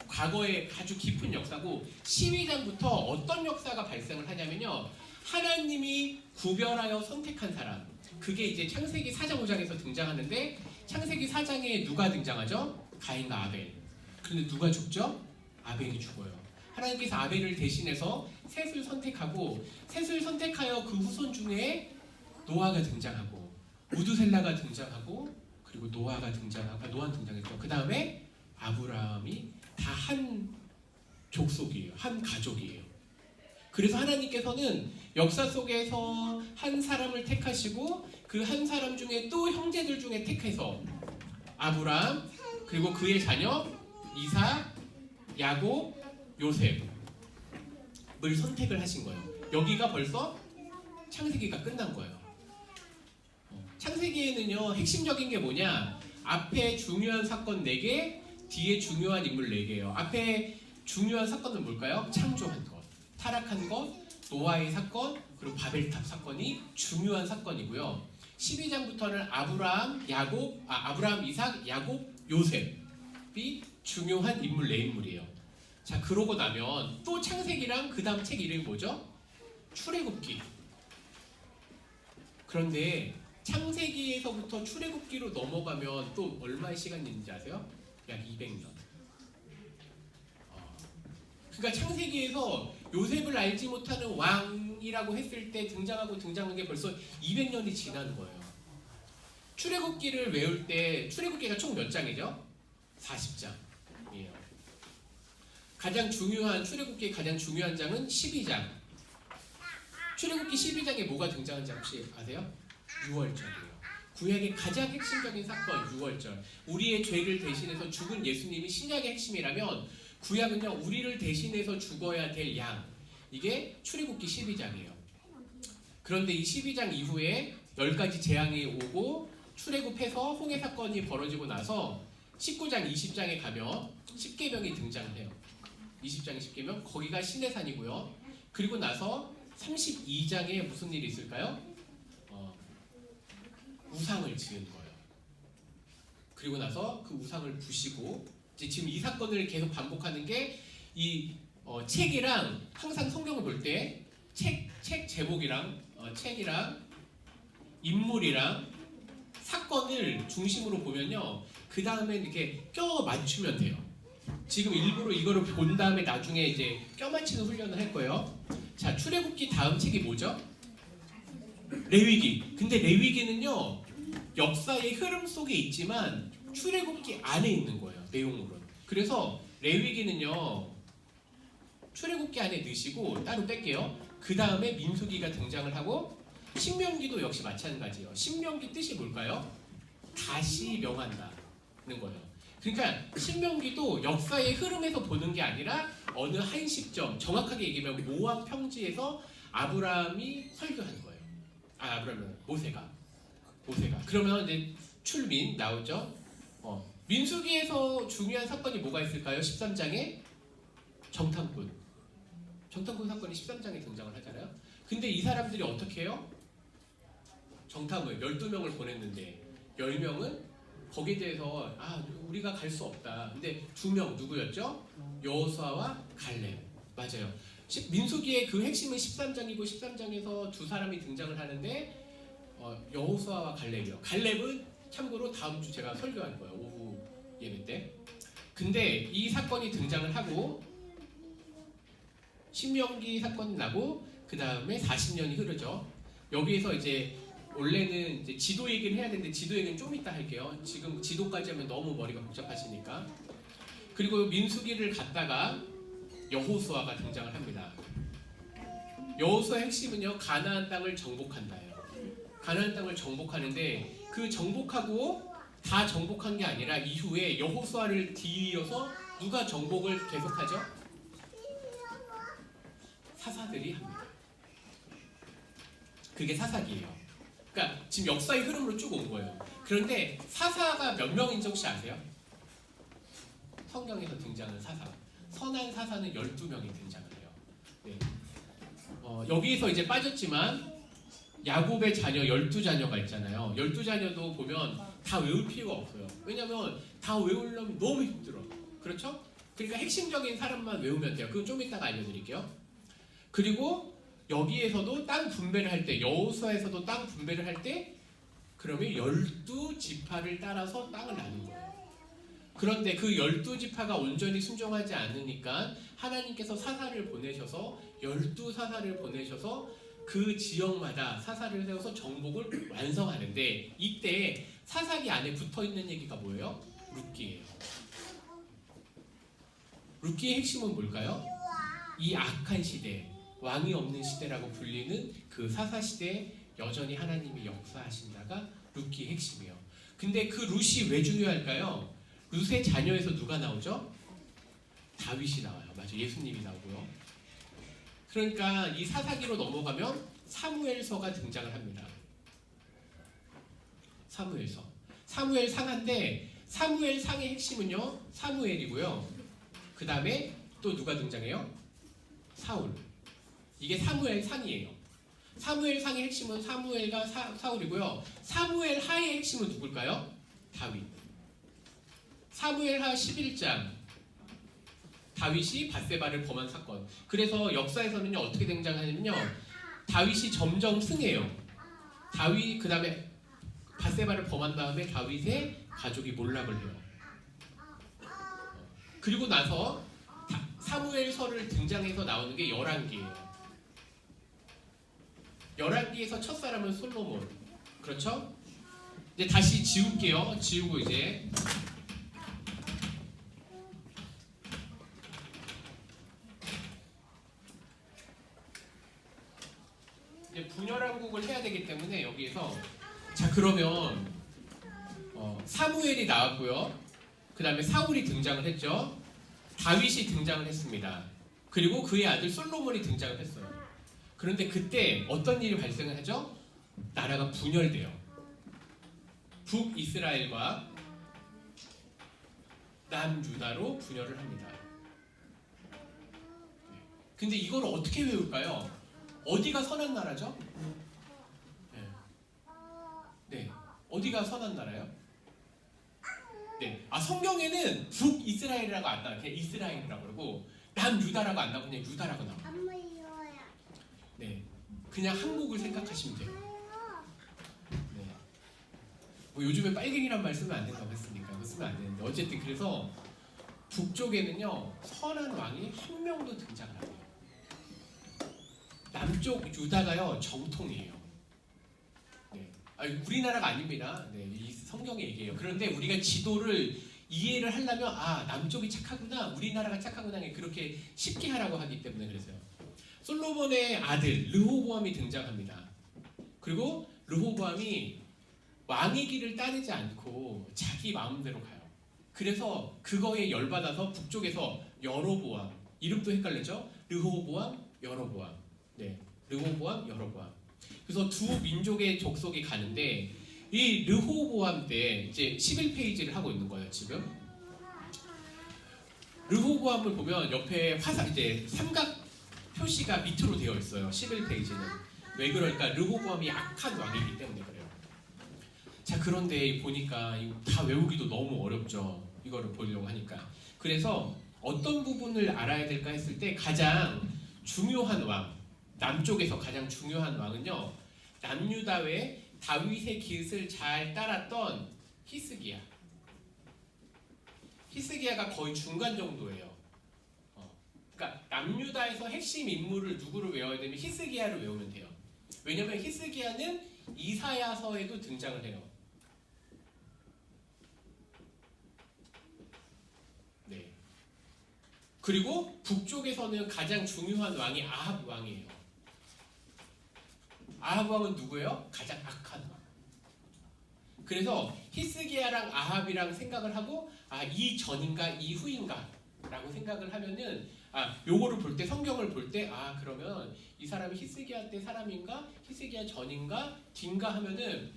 과거의 아주 깊은 역사고 12장부터 어떤 역사가 발생을 하냐면요. 하나님이 구별하여 선택한 사람. 그게 이제 창세기 4장 5장에서 등장하는데 창세기 4장에 누가 등장하죠? 가인과 아벨. 그런데 누가 죽죠? 아벨이 죽어요. 하나님께서 아벨을 대신해서 셋을 선택하고 셋을 선택하여 그 후손 중에 노아가 등장하고 우두셀라가 등장하고 그리고 노아가 등장하고 노아는 등장했죠. 그 다음에 아브라함이 다 한 족속이에요. 한 가족이에요. 그래서 하나님께서는 역사 속에서 한 사람을 택하시고 그 한 사람 중에 또 형제들 중에 택해서 아브라함 그리고 그의 자녀 이삭, 야곱, 요셉을 선택을 하신 거예요. 여기가 벌써 창세기가 끝난 거예요. 창세기에는요 핵심적인 게 뭐냐, 앞에 중요한 사건 4개, 뒤에 중요한 인물 4개예요. 앞에 중요한 사건은 뭘까요? 창조한 것, 타락한 것, 노아의 사건, 그리고 바벨탑 사건이 중요한 사건이고요. 12장부터는 아브라함, 이삭, 야곱, 요셉이 중요한 인물 4인물이에요. 자, 그러고 나면 또 창세기랑 그 다음 책 이름이 뭐죠? 출애굽기. 그런데 창세기에서부터 출애굽기로 넘어가면 또 얼마의 시간이 있는지 아세요? 약 200년. 그러니까 창세기에서 요셉을 알지 못하는 왕이라고 했을 때 등장하는 게 벌써 200년이 지난 거예요. 출애굽기를 외울 때 출애굽기가 총 몇 장이죠? 40장이에요. 가장 중요한 출애굽기의 가장 중요한 장은 12장. 출애굽기 12장에 뭐가 등장하는지 혹시 아세요? 유월절이에요. 구약의 가장 핵심적인 사건 유월절. 우리의 죄를 대신해서 죽은 예수님이 신약의 핵심이라면 구약은요 우리를 대신해서 죽어야 될 양. 이게 출애굽기 12장이에요. 그런데 이 12장 이후에 10가지 재앙이 오고 출애굽해서 홍해 사건이 벌어지고 나서 19장 20장에 가면 십계명이 등장해요. 20장 10계명 거기가 시내산이고요. 그리고 나서 32장에 무슨 일이 있을까요? 우상을 지은 거예요. 그리고 나서 그 우상을 부시고 이제 지금 이 사건을 계속 반복하는 게 이 책이랑 항상 성경을 볼 때 책 제목이랑 책이랑 인물이랑 사건을 중심으로 보면요. 그 다음에 이렇게 껴 맞추면 돼요. 지금 일부러 이거를 본 다음에 나중에 이제 껴 맞추는 훈련을 할 거예요. 자, 출애굽기 다음 책이 뭐죠? 레위기. 근데 레위기는요 역사의 흐름 속에 있지만 출애굽기 안에 있는 거예요. 내용으로는. 그래서 레위기는요 출애굽기 안에 넣으시고 따로 뺄게요. 그 다음에 민수기가 등장을 하고 신명기도 역시 마찬가지예요. 신명기 뜻이 뭘까요? 다시 명한다는 거예요. 그러니까 신명기도 역사의 흐름에서 보는 게 아니라 어느 한 시점, 정확하게 얘기하면 모압 평지에서 아브라함이 설교한 거예요. 모세가. 그러면 이제 출민 나오죠. 민수기에서 중요한 사건이 뭐가 있을까요? 13장에 정탐꾼 사건이 13장에 등장을 하잖아요. 근데 이 사람들이 어떻게 해요? 정탐을 12명을 보냈는데 10명은 거기에 대해서 우리가 갈 수 없다. 근데 2명 누구였죠? 여호수아와 갈렙. 맞아요. 민수기의 그 핵심은 13장이고 13장에서 두 사람이 등장을 하는데 여호수아와 갈렙이요. 갈렙은 참고로 다음 주 제가 설교할 거예요. 오후 예배 때. 근데 이 사건이 등장을 하고 신명기 사건이 나고 그 다음에 40년이 흐르죠. 여기에서 이제 원래는 이제 지도 얘기를 해야 되는데 지도 얘기는 좀 이따 할게요. 지금 지도까지 하면 너무 머리가 복잡하시니까. 그리고 민수기를 갖다가 여호수아가 등장을 합니다. 여호수아의 핵심은요 가나안 땅을 정복한다예요. 가나안 땅을 정복하는데 그 정복하고 다 정복한 게 아니라 이후에 여호수아를 뒤이어서 누가 정복을 계속하죠? 사사들이 합니다. 그게 사사기예요. 그러니까 지금 역사의 흐름으로 쭉 온 거예요. 그런데 사사가 몇 명인지 혹시 아세요? 성경에서 등장하는 사사. 선한 사사는 12명이 등장을 해요. 네. 여기에서 이제 빠졌지만 야곱의 자녀 12자녀가 있잖아요. 12자녀도 보면 다 외울 필요가 없어요. 왜냐면 다 외우려면 너무 힘들어. 그렇죠? 그러니까 핵심적인 사람만 외우면 돼요. 그건 좀 이따가 알려드릴게요. 그리고 여기에서도 땅 분배를 할 때, 여호수아에서도 땅 분배를 할 때 그러면 12지파를 따라서 땅을 나눈 거예요. 그런데 그 12지파가 온전히 순종하지 않으니까 하나님께서 사사를 보내셔서 12사사를 보내셔서 그 지역마다 사사를 세워서 정복을 완성하는데 이때 사사기 안에 붙어있는 얘기가 뭐예요? 룻기예요. 룻기의 핵심은 뭘까요? 이 악한 시대, 왕이 없는 시대라고 불리는 그 사사시대에 여전히 하나님이 역사하신다가 룻기의 핵심이에요. 근데 그 룻이 왜 중요할까요? 룻의 자녀에서 누가 나오죠? 다윗이 나와요. 맞아요. 예수님이 나오고요. 그러니까 이 사사기로 넘어가면 사무엘서가 등장을 합니다. 사무엘상한데 사무엘상의 핵심은요 사무엘이고요. 그 다음에 또 누가 등장해요? 사울. 이게 사무엘상이에요. 사무엘상의 핵심은 사무엘과 사울이고요. 사무엘하의 핵심은 누굴까요? 다윗. 사무엘하 11장 다윗이 밧세바를 범한 사건. 그래서 역사에서는요 어떻게 등장하냐면요 다윗이 점점 승해요. 다윗 그 다음에 밧세바를 범한 다음에 다윗의 가족이 몰락을 해요. 그리고 나서 사무엘서를 등장해서 나오는 게 열왕기예요. 열왕기에서 첫사람은 솔로몬. 그렇죠? 이제 다시 지울게요. 지우고 이제 분열왕국을 해야 되기 때문에 여기에서 자 그러면 사무엘이 나왔고요. 그 다음에 사울이 등장을 했죠. 다윗이 등장을 했습니다. 그리고 그의 아들 솔로몬이 등장을 했어요. 그런데 그때 어떤 일이 발생을 하죠? 나라가 분열돼요. 북이스라엘과 남유다로 분열을 합니다. 근데 이걸 어떻게 외울까요? 어디가 선한 나라죠? 네. 어디가 선한 나라요? 네. 성경에는 북이스라엘이라고 안 나와요. 그냥 이스라엘이라고 그러고 남유다라고 안 나오고 그냥 유다라고 나와요. 네. 그냥 항목을 생각하시면 돼요. 네. 뭐 요즘에 빨갱이란 말 쓰면 안 된다고 했으니까 그거 쓰면 안 되는데 어쨌든 그래서 북쪽에는요 선한 왕이 한 명도 등장을 안 해요. 남쪽 유다가요 정통이에요. 네. 우리나라가 아닙니다. 네, 이 성경의 얘기예요. 그런데 우리가 지도를 이해를 하려면 남쪽이 착하구나, 우리나라가 착하구나 그렇게 쉽게 하라고 하기 때문에 그래서요. 솔로몬의 아들 르호보암이 등장합니다. 그리고 르호보암이 왕의 길을 따르지 않고 자기 마음대로 가요. 그래서 그거에 열받아서 북쪽에서 여로보암, 이름도 헷갈리죠? 르호보암, 여로보암. 네, 르호보암, 여로보암. 그래서 두 민족의 족속이 가는데 이 르호보암 때 이제 11페이지를 하고 있는 거예요, 지금. 르호보암을 보면 옆에 화살 이제 삼각 표시가 밑으로 되어 있어요. 11페이지는. 왜 그럴까? 르호보암이 악한 왕이기 때문에 그래요. 자, 그런데 보니까 이거 다 외우기도 너무 어렵죠. 이거를 보려고 하니까. 그래서 어떤 부분을 알아야 될까 했을 때 가장 중요한 왕, 남쪽에서 가장 중요한 왕은요, 남유다 외에 다윗의 기읒을 잘 따랐던 히스기야. 히스기야가 거의 중간 정도예요. 그러니까 남유다에서 핵심 인물을 누구를 외워야 되면 히스기야를 외우면 돼요. 왜냐면 히스기야는 이사야서에도 등장을 해요. 네. 그리고 북쪽에서는 가장 중요한 왕이 아합 왕이에요. 아합 왕은 누구예요? 가장 악한 왕. 그래서 히스기야랑 아합이랑 생각을 하고 이 전인가 이후인가 라고 생각을 하면은 요거를 볼 때 성경을 볼 때 그러면 이 사람이 히스기야 때 사람인가 히스기야 전인가 뒤인가 하면은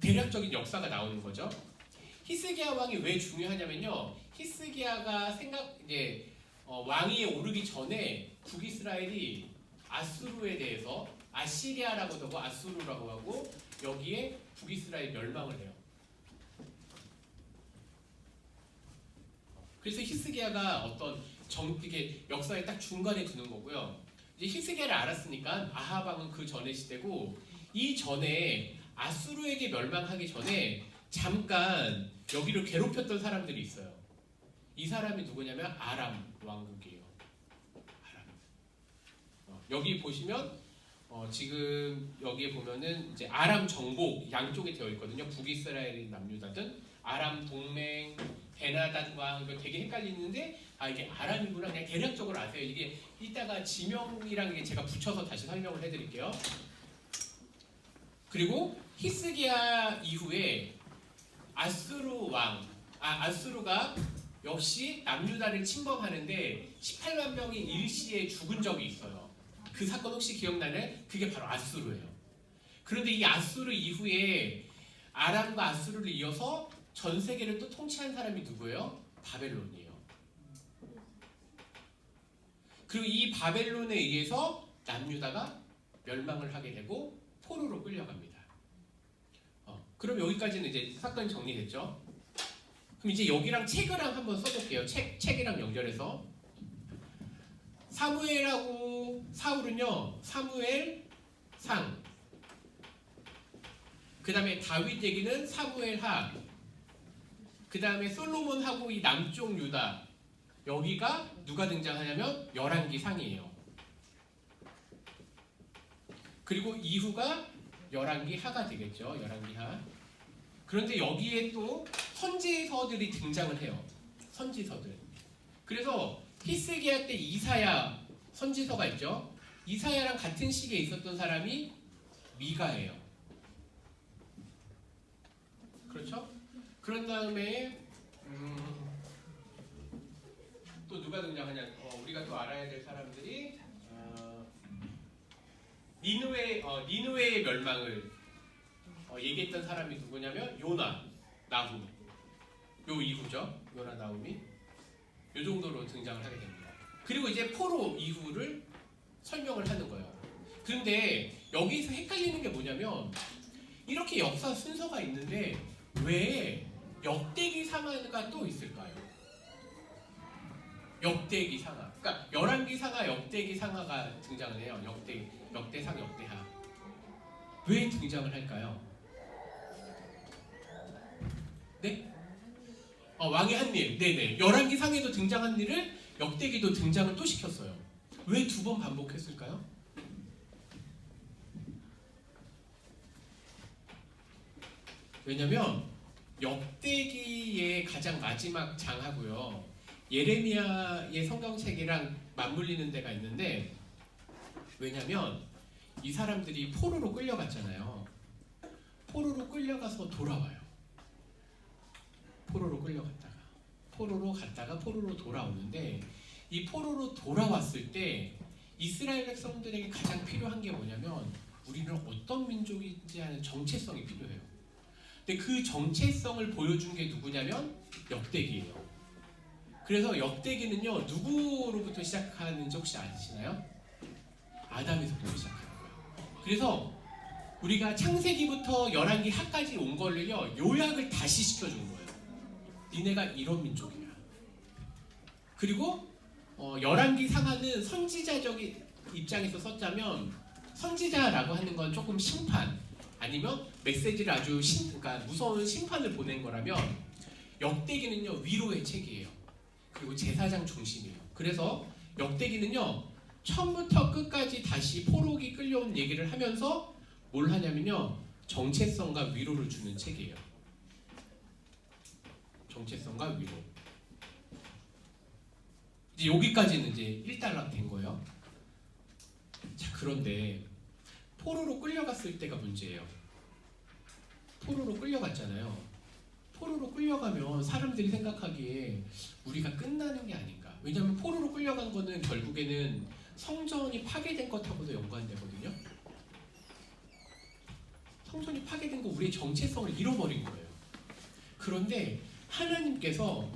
대략적인 역사가 나오는 거죠. 히스기야 왕이 왜 중요하냐면요, 히스기야가 왕위에 오르기 전에 북이스라엘이 아수르에 대해서 아시리아라고도 하고 아수르라고 하고 여기에 북이스라엘 멸망을 해요. 그래서 히스기야가 어떤 이게 역사의 딱 중간에 두는 거고요. 이제 히스기야를 알았으니까 아합 왕은 그 전의 시대고, 이 전에 아수르에게 멸망하기 전에 잠깐 여기를 괴롭혔던 사람들이 있어요. 이 사람이 누구냐면 아람 왕국이에요. 아람. 여기 보시면 지금 여기에 보면은 이제 아람 정복 양쪽에 되어 있거든요. 북이스라엘이 남유다든 아람 동맹, 베나단 왕, 이거 되게 헷갈리는데 이게 아람이구나 그냥 대략적으로 아세요. 이게 이따가 지명이랑 이게 제가 붙여서 다시 설명을 해드릴게요. 그리고 히스기야 이후에 아수르 왕, 아수르가 역시 남유다를 침범하는데 18만 명이 일시에 죽은 적이 있어요. 그 사건 혹시 기억나나요? 그게 바로 아수르예요. 그런데 이 아수르 이후에 아람과 아수르를 이어서 전 세계를 또 통치한 사람이 누구예요? 바벨론이에요. 그리고 이 바벨론에 의해서 남유다가 멸망을 하게 되고 포로로 끌려갑니다. 그럼 여기까지는 이제 사건이 정리됐죠? 그럼 이제 여기랑 책이랑 한번 써볼게요. 책이랑 연결해서. 사무엘하고 사울은요, 사무엘 상. 그 다음에 다윗 얘기는 사무엘 하. 그 다음에 솔로몬하고 이 남쪽 유다. 여기가 누가 등장하냐면 열왕기 상이에요. 그리고 이후가 열왕기 하가 되겠죠. 열왕기 하. 그런데 여기에 또 선지서들이 등장을 해요. 선지서들. 그래서 히스기야 때 이사야 선지서가 있죠. 이사야랑 같은 시기에 있었던 사람이 미가예요. 그렇죠? 그런 다음에 또 누가 등장하냐? 우리가 또 알아야 될 사람들이 니느웨의 멸망을 얘기했던 사람이 누구냐면 요나, 나훔. 요 이후죠. 요나, 나훔이 요 정도로 등장을 하게 됩니다. 그리고 이제 포로 이후를 설명을 하는 거예요. 그런데 여기서 헷갈리는 게 뭐냐면 이렇게 역사 순서가 있는데 왜 역대기 상하가 또 있을까요? 역대기 상하. 그러니까 열왕기 상하, 역대기 상하가 등장을 해요. 역대상, 역대하. 왜 등장을 할까요? 네? 왕의 한 일. 네네. 열왕기 상에도 등장한 일을 역대기도 등장을 또 시켰어요. 왜 두 번 반복했을까요? 왜냐면 역대기의 가장 마지막 장하고요. 예레미야의 성경책이랑 맞물리는 데가 있는데 왜냐면 이 사람들이 포로로 끌려갔잖아요. 포로로 끌려가서 돌아와요. 포로로 갔다가 포로로 돌아오는데 이 포로로 돌아왔을 때 이스라엘 백성들에게 가장 필요한 게 뭐냐면 우리는 어떤 민족인지 하는 정체성이 필요해요. 근데 그 정체성을 보여준 게 누구냐면 역대기예요. 그래서 역대기는요 누구로부터 시작하는지 혹시 아시나요? 아담에서부터 시작하는 거예요. 그래서 우리가 창세기부터 열왕기 하까지 온 걸를요 요약을 다시 시켜준 거예요. 니네가 이런 민족이야. 그리고 열왕기 상하는 선지자적 입장에서 썼자면 선지자라고 하는 건 조금 심판 아니면 메시지를 아주 그러니까 무서운 심판을 보낸 거라면 역대기는요 위로의 책이에요. 그리고 제사장 중심이에요. 그래서 역대기는요 처음부터 끝까지 다시 포로기 끌려온 얘기를 하면서 뭘 하냐면요 정체성과 위로를 주는 책이에요. 정체성과 위로. 이제 여기까지는 이제 일단락 된 거예요. 자, 그런데 포로로 끌려갔을 때가 문제예요. 포로로 끌려갔잖아요. 포로로 끌려가면 사람들이 생각하기에 우리가 끝나는 게 아닌가. 왜냐하면 포로로 끌려간 거는 결국에는 성전이 파괴된 것하고도 연관되거든요. 성전이 파괴된 거 우리의 정체성을 잃어버린 거예요. 그런데 하나님께서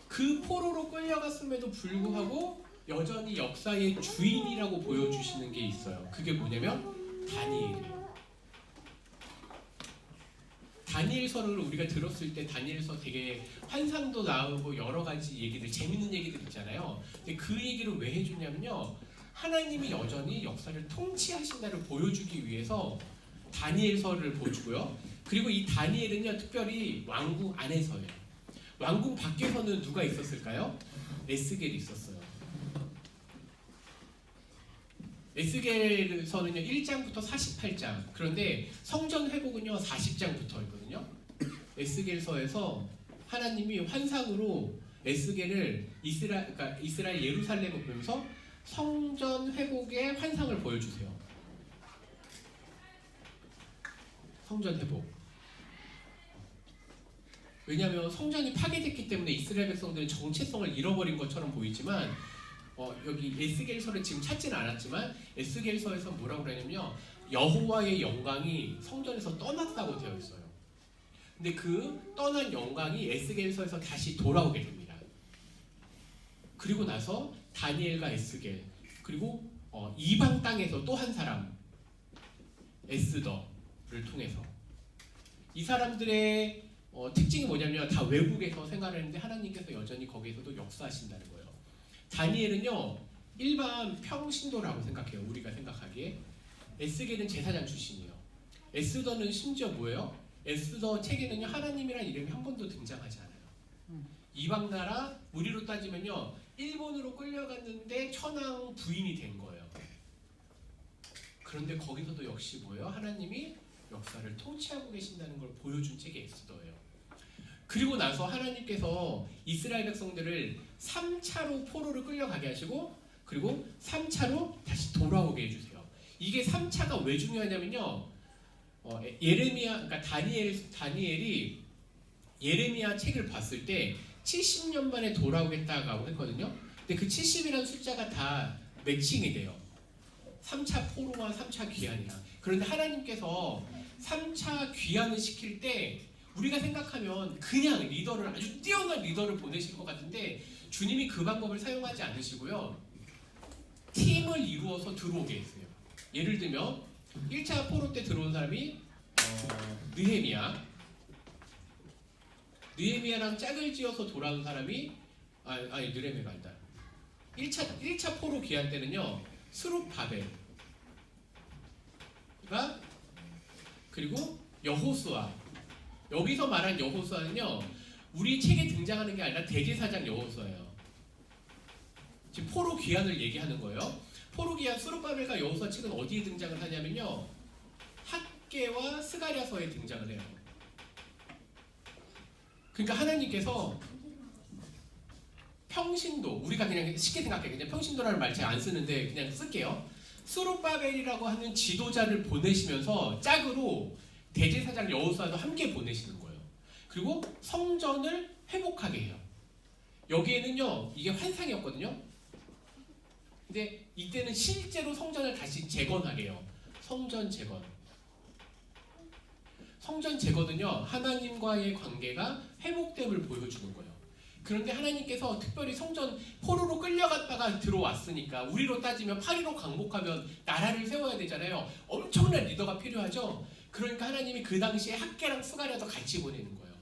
그 포로로 끌려갔음에도 불구하고 여전히 역사의 주인이라고 보여주시는 게 있어요. 그게 뭐냐면 다니엘이에요. 다니엘서를 우리가 들었을 때 다니엘서 되게 환상도 나오고 여러 가지 얘기들, 재밌는 얘기들 있잖아요. 근데 그 얘기를 왜 해주냐면요. 하나님이 여전히 역사를 통치하신다를 보여주기 위해서 다니엘서를 보여주고요. 그리고 이 다니엘은요, 특별히 왕궁 안에서예요. 왕궁 밖에서는 누가 있었을까요? 에스겔이 있었어요. 에스겔서는요 1장부터 48장. 그런데 성전 회복은요 40장부터 있거든요. 에스겔서에서 하나님이 환상으로 에스겔을 이스라엘 예루살렘을 보면서 성전 회복의 환상을 보여주세요. 성전 회복. 왜냐하면 성전이 파괴됐기 때문에 이스라엘 백성들은 정체성을 잃어버린 것처럼 보이지만 여기 에스겔서를 지금 찾지는 않았지만 에스겔서에서 뭐라고 그러냐면요 여호와의 영광이 성전에서 떠났다고 되어 있어요. 근데 그 떠난 영광이 에스겔서에서 다시 돌아오게 됩니다. 그리고 나서 다니엘과 에스겔 그리고 이방 땅에서 또 한 사람 에스더를 통해서 이 사람들의 특징이 뭐냐면 다 외국에서 생활했는데 하나님께서 여전히 거기에서도 역사하신다는 거예요. 다니엘은요 일반 평신도라고 생각해요. 우리가 생각하기에. 에스겔은 제사장 출신이에요. 에스더는 심지어 뭐예요? 에스더 책에는요 하나님이라는 이름이 한 번도 등장하지 않아요. 이방 나라 우리로 따지면요 일본으로 끌려갔는데 천황 부인이 된 거예요. 그런데 거기서도 역시 뭐예요? 하나님이 역사를 통치하고 계신다는 걸 보여준 책이 엑소더예요. 그리고 나서 하나님께서 이스라엘 백성들을 3차로 포로를 끌려가게 하시고 그리고 3차로 다시 돌아오게 해주세요. 이게 3차가 왜 중요하냐면요. 예레미야, 그러니까 다니엘이 예레미야 책을 봤을 때 70년 만에 돌아오겠다고 했거든요. 근데 그 70이라는 숫자가 다 매칭이 돼요. 3차 포로와 3차 귀환이랑. 그런데 하나님께서 3차 귀환을 시킬 때 우리가 생각하면 그냥 리더를 아주 뛰어난 리더를 보내실 것 같은데 주님이 그 방법을 사용하지 않으시고요. 팀을 이루어서 들어오게 했어요. 예를 들면 1차 포로 때 들어온 사람이 느헤미야랑 짝을 지어서 돌아온 사람이 느헤미야가 아니다. 1차 포로 귀환 때는요. 스룹바벨 그리고 여호수아. 여기서 말한 여호수아는요. 우리 책에 등장하는 게 아니라 대제사장 여호수아예요. 지금 포로 귀환을 얘기하는 거예요. 포로 귀환 스룹바벨과 여호수아 책은 어디에 등장을 하냐면요. 학개와 스가랴서에 등장을 해요. 그러니까 하나님께서 평신도, 우리가 그냥 쉽게 생각해. 그냥 평신도라는 말 잘 안 쓰는데 그냥 쓸게요. 스룹바벨이라고 하는 지도자를 보내시면서 짝으로 대제사장 여호수아도 함께 보내시는 거예요. 그리고 성전을 회복하게 해요. 여기에는요, 이게 환상이었거든요. 근데 이때는 실제로 성전을 다시 재건하게 해요. 성전 재건. 성전 재건은요, 하나님과의 관계가 회복됨을 보여주는 거예요. 그런데 하나님께서 특별히 성전 포로로 끌려갔다가 들어왔으니까 우리로 따지면 8.15 강복하면 나라를 세워야 되잖아요. 엄청난 리더가 필요하죠. 그러니까 하나님이 그 당시에 학개랑 스가랴도 같이 보내는 거예요.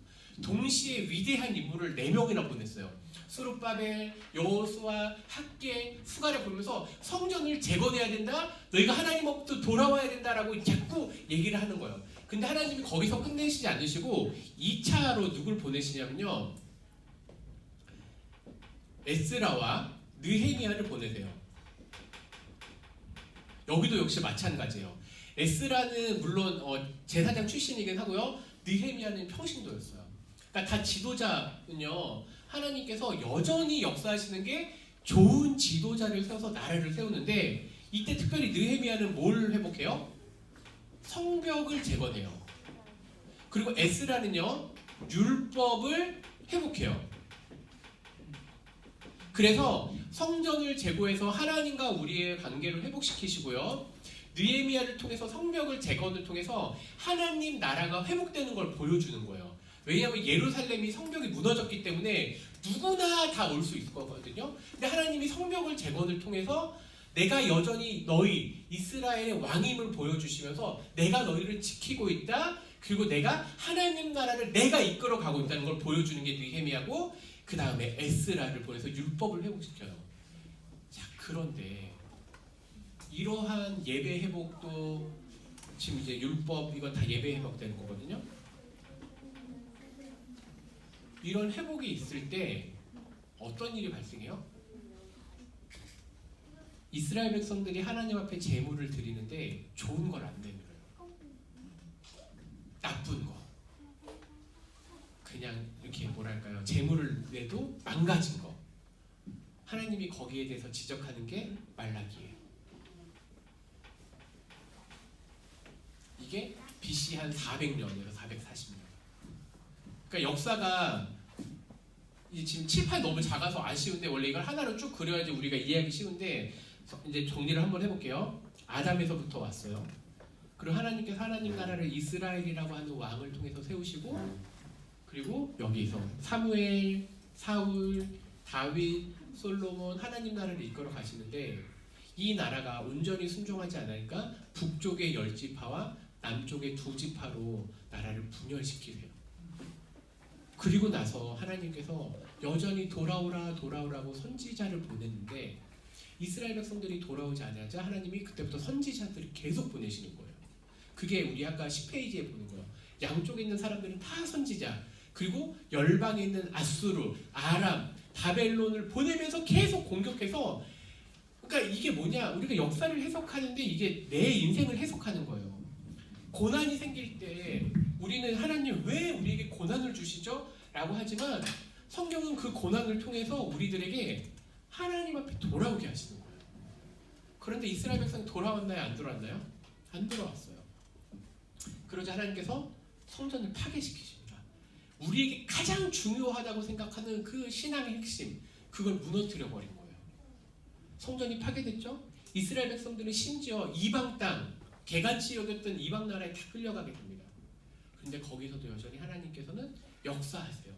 동시에 위대한 인물을 4명이나 보냈어요. 스룹바벨, 여호수아, 학개, 스가랴 보면서 성전을 재건해야 된다. 너희가 하나님으로부터 돌아와야 된다라고 자꾸 얘기를 하는 거예요. 근데 하나님이 거기서 끝내시지 않으시고 2차로 누굴 보내시냐면요. 에스라와 느헤미야를 보내세요. 여기도 역시 마찬가지예요. 에스라는 물론 제사장 출신이긴 하고요. 느헤미야는 평신도였어요. 그러니까 다 지도자는요. 하나님께서 여전히 역사하시는 게 좋은 지도자를 세워서 나라를 세우는데 이때 특별히 느헤미야는 뭘 회복해요? 성벽을 재건해요. 그리고 에스라는요. 율법을 회복해요. 그래서 성전을 재고해서 하나님과 우리의 관계를 회복시키시고요. 느헤미야를 통해서 성벽을 재건을 통해서 하나님 나라가 회복되는 걸 보여주는 거예요. 왜냐하면 예루살렘이 성벽이 무너졌기 때문에 누구나 다 올 수 있을 거거든요. 근데 하나님이 성벽을 재건을 통해서 내가 여전히 너희 이스라엘의 왕임을 보여주시면서 내가 너희를 지키고 있다. 그리고 내가 하나님 나라를 내가 이끌어 가고 있다는 걸 보여주는 게 느헤미야고 그 다음에 에스라를 보내서 율법을 회복시켜요. 자, 그런데 이러한 예배 회복도 지금 이제 율법 이건 다 예배 회복되는 거거든요. 이런 회복이 있을 때 어떤 일이 발생해요? 이스라엘 백성들이 하나님 앞에 제물을 드리는데 좋은 걸 안 내밀어요. 나쁜 거. 그냥 이렇게 뭐랄까요. 제물을 내도 망가진 거. 하나님이 거기에 대해서 지적하는 게 말라기예요. 이게 BC 한 400년에서 440년. 그러니까 역사가 지금 칠판이 너무 작아서 아쉬운데 원래 이걸 하나로 쭉 그려야지 우리가 이해하기 쉬운데 이제 정리를 한번 해볼게요. 아담에서부터 왔어요. 그리고 하나님께서 하나님 나라를 이스라엘이라고 하는 왕을 통해서 세우시고 그리고 여기서 사무엘, 사울, 다윗, 솔로몬 하나님 나라를 이끌어 가시는데 이 나라가 온전히 순종하지 않으니까 북쪽의 10지파와 남쪽의 2지파로 나라를 분열시키세요. 그리고 나서 하나님께서 여전히 돌아오라고 선지자를 보냈는데 이스라엘 백성들이 돌아오지 않자 하나님이 그때부터 선지자들을 계속 보내시는 거예요. 그게 우리 아까 10페이지에 보는 거예요. 양쪽에 있는 사람들은 다 선지자 그리고 열방에 있는 아수르, 아람, 바벨론을 보내면서 계속 공격해서 그러니까 이게 뭐냐 우리가 역사를 해석하는데 이게 내 인생을 해석하는 거예요. 고난이 생길 때 우리는 하나님 왜 우리에게 고난을 주시죠? 라고 하지만 성경은 그 고난을 통해서 우리들에게 하나님 앞에 돌아오게 하시는 거예요. 그런데 이스라엘 백성이 돌아왔나요? 안 돌아왔나요? 안 돌아왔어요. 그러자 하나님께서 성전을 파괴시키십니다. 우리에게 가장 중요하다고 생각하는 그 신앙의 핵심, 그걸 무너뜨려 버린 거예요. 성전이 파괴됐죠? 이스라엘 백성들은 심지어 이방 땅, 개간지 여겼던 이방 나라에 다 끌려가게 됩니다. 그런데 거기서도 여전히 하나님께서는 역사하세요.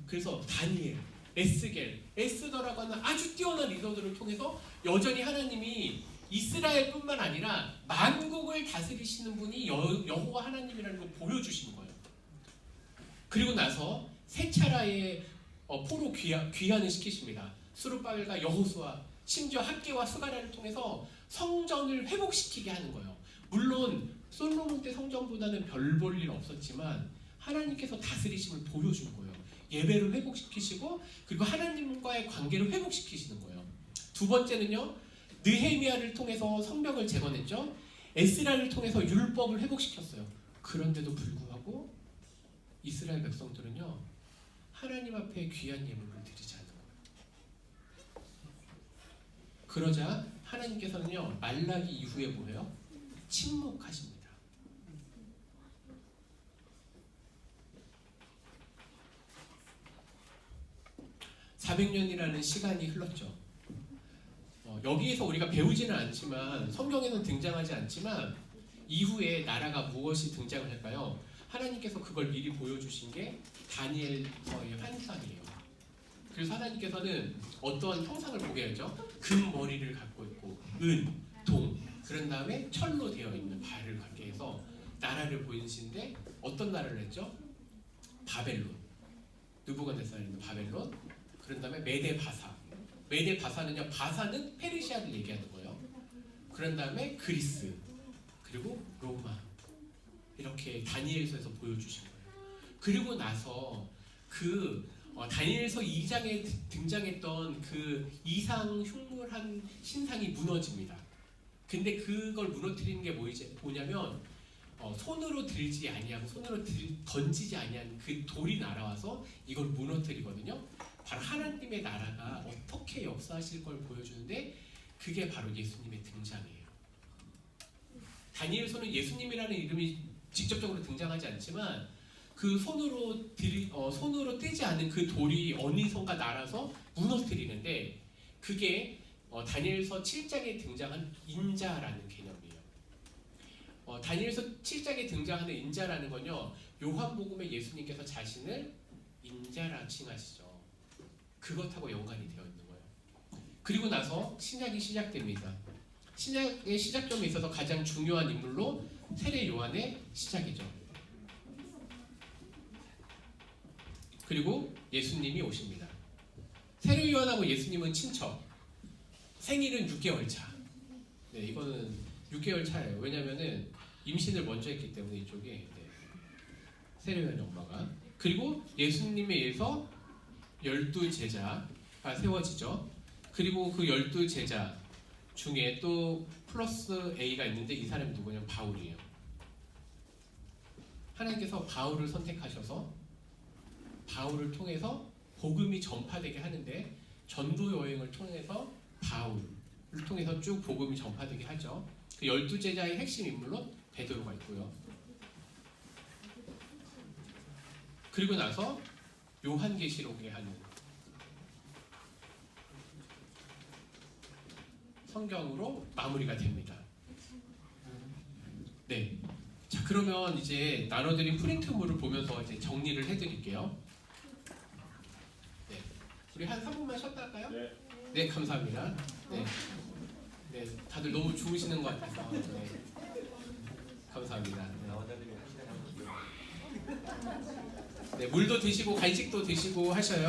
그래서 다니엘, 에스겔, 에스더라고 하는 아주 뛰어난 리더들을 통해서 여전히 하나님이 이스라엘뿐만 아니라 만국을 다스리시는 분이 여호와 하나님이라는 걸 보여주신 거예요. 그리고 나서 세 차례의 포로 귀환을 시키십니다. 스룹바벨과 여호수아, 심지어 학개와 스가랴를 통해서 성전을 회복시키게 하는 거예요. 물론 솔로몬 때 성전보다는 별 볼 일 없었지만 하나님께서 다스리심을 보여준 거예요. 예배를 회복시키시고 그리고 하나님과의 관계를 회복시키시는 거예요. 두 번째는요, 느헤미야를 통해서 성벽을 재건했죠. 에스라를 통해서 율법을 회복시켰어요. 그런데도 불구하고 이스라엘 백성들은요, 하나님 앞에 귀한 예물을 드리지 않는 거예요. 그러자 하나님께서는요, 말라기 이후에 뭐예요? 침묵하십니다. 400년이라는 시간이 흘렀죠. 여기에서 우리가 배우지는 않지만, 성경에는 등장하지 않지만 이후에 나라가 무엇이 등장을 할까요? 하나님께서 그걸 미리 보여주신 게 다니엘서의 환상이에요. 그래서 하나님께서는 어떠한 형상을 보게 하죠? 금 머리를 갖고 있고 은, 동, 그런 다음에 철로 되어 있는 발을 갖게 해서 나라를 보이시는데 어떤 나라를 했죠? 바벨론, 느부갓네살이 있는 바벨론, 그런 다음에 메데 바사. 메데 바사는요, 바사는 페르시아를 얘기하는 거예요. 그런 다음에 그리스, 그리고 로마. 이렇게 다니엘서에서 보여주신 거예요. 그리고 나서 그 다니엘서 2장에 등장했던 그 이상 흉물한 신상이 무너집니다. 근데 그걸 무너뜨리는 게 뭐냐면 손으로 들지 아니하고 손으로 던지지 아니한 그 돌이 날아와서 이걸 무너뜨리거든요. 바로 하나님의 나라가 어떻게 역사하실 걸 보여주는데 그게 바로 예수님의 등장이에요. 다니엘서는 예수님이라는 이름이 직접적으로 등장하지 않지만 그 손으로 떼지 않은 그 돌이 어디선가 날아서 무너뜨리는데 그게 다니엘서 7장에 등장한 인자라는 개념이에요. 다니엘서 7장에 등장하는 인자라는 건요, 요한복음에 예수님께서 자신을 인자라 칭하시죠. 그것하고 연관이 되어 있는 거예요. 그리고 나서 신약이 시작됩니다. 신약의 시작점에 있어서 가장 중요한 인물로 세례 요한의 시작이죠. 그리고 예수님이 오십니다. 세례 요한하고 예수님은 친척. 생일은 6개월 차. 네, 이거는 6개월 차예요. 왜냐면은 임신을 먼저 했기 때문에 이쪽에. 네. 세례 요한의 엄마가. 그리고 예수님에 의해서 12제자가 세워지죠. 그리고 그 12제자 중에 또 플러스 A가 있는데 이 사람이 누구냐면 바울이에요. 하나님께서 바울을 선택하셔서 바울을 통해서 복음이 전파되게 하는데 전도 여행을 통해서 바울을 통해서 쭉 복음이 전파되게 하죠. 그 12제자의 핵심 인물로 베드로가 있고요. 그리고 나서 요한계시록에 하는 성경으로 마무리가 됩니다. 네. 자, 그러면 이제 나눠드린 프린트물을 보면서 이제 정리를 해드릴게요. 네. 우리 한 3분만 쉬었다 할까요? 네. 네, 감사합니다. 네. 네, 다들 너무 좋으시는 것 같아서. 네. 감사합니다. 네. 네, 물도 드시고 간식도 드시고 하셔요.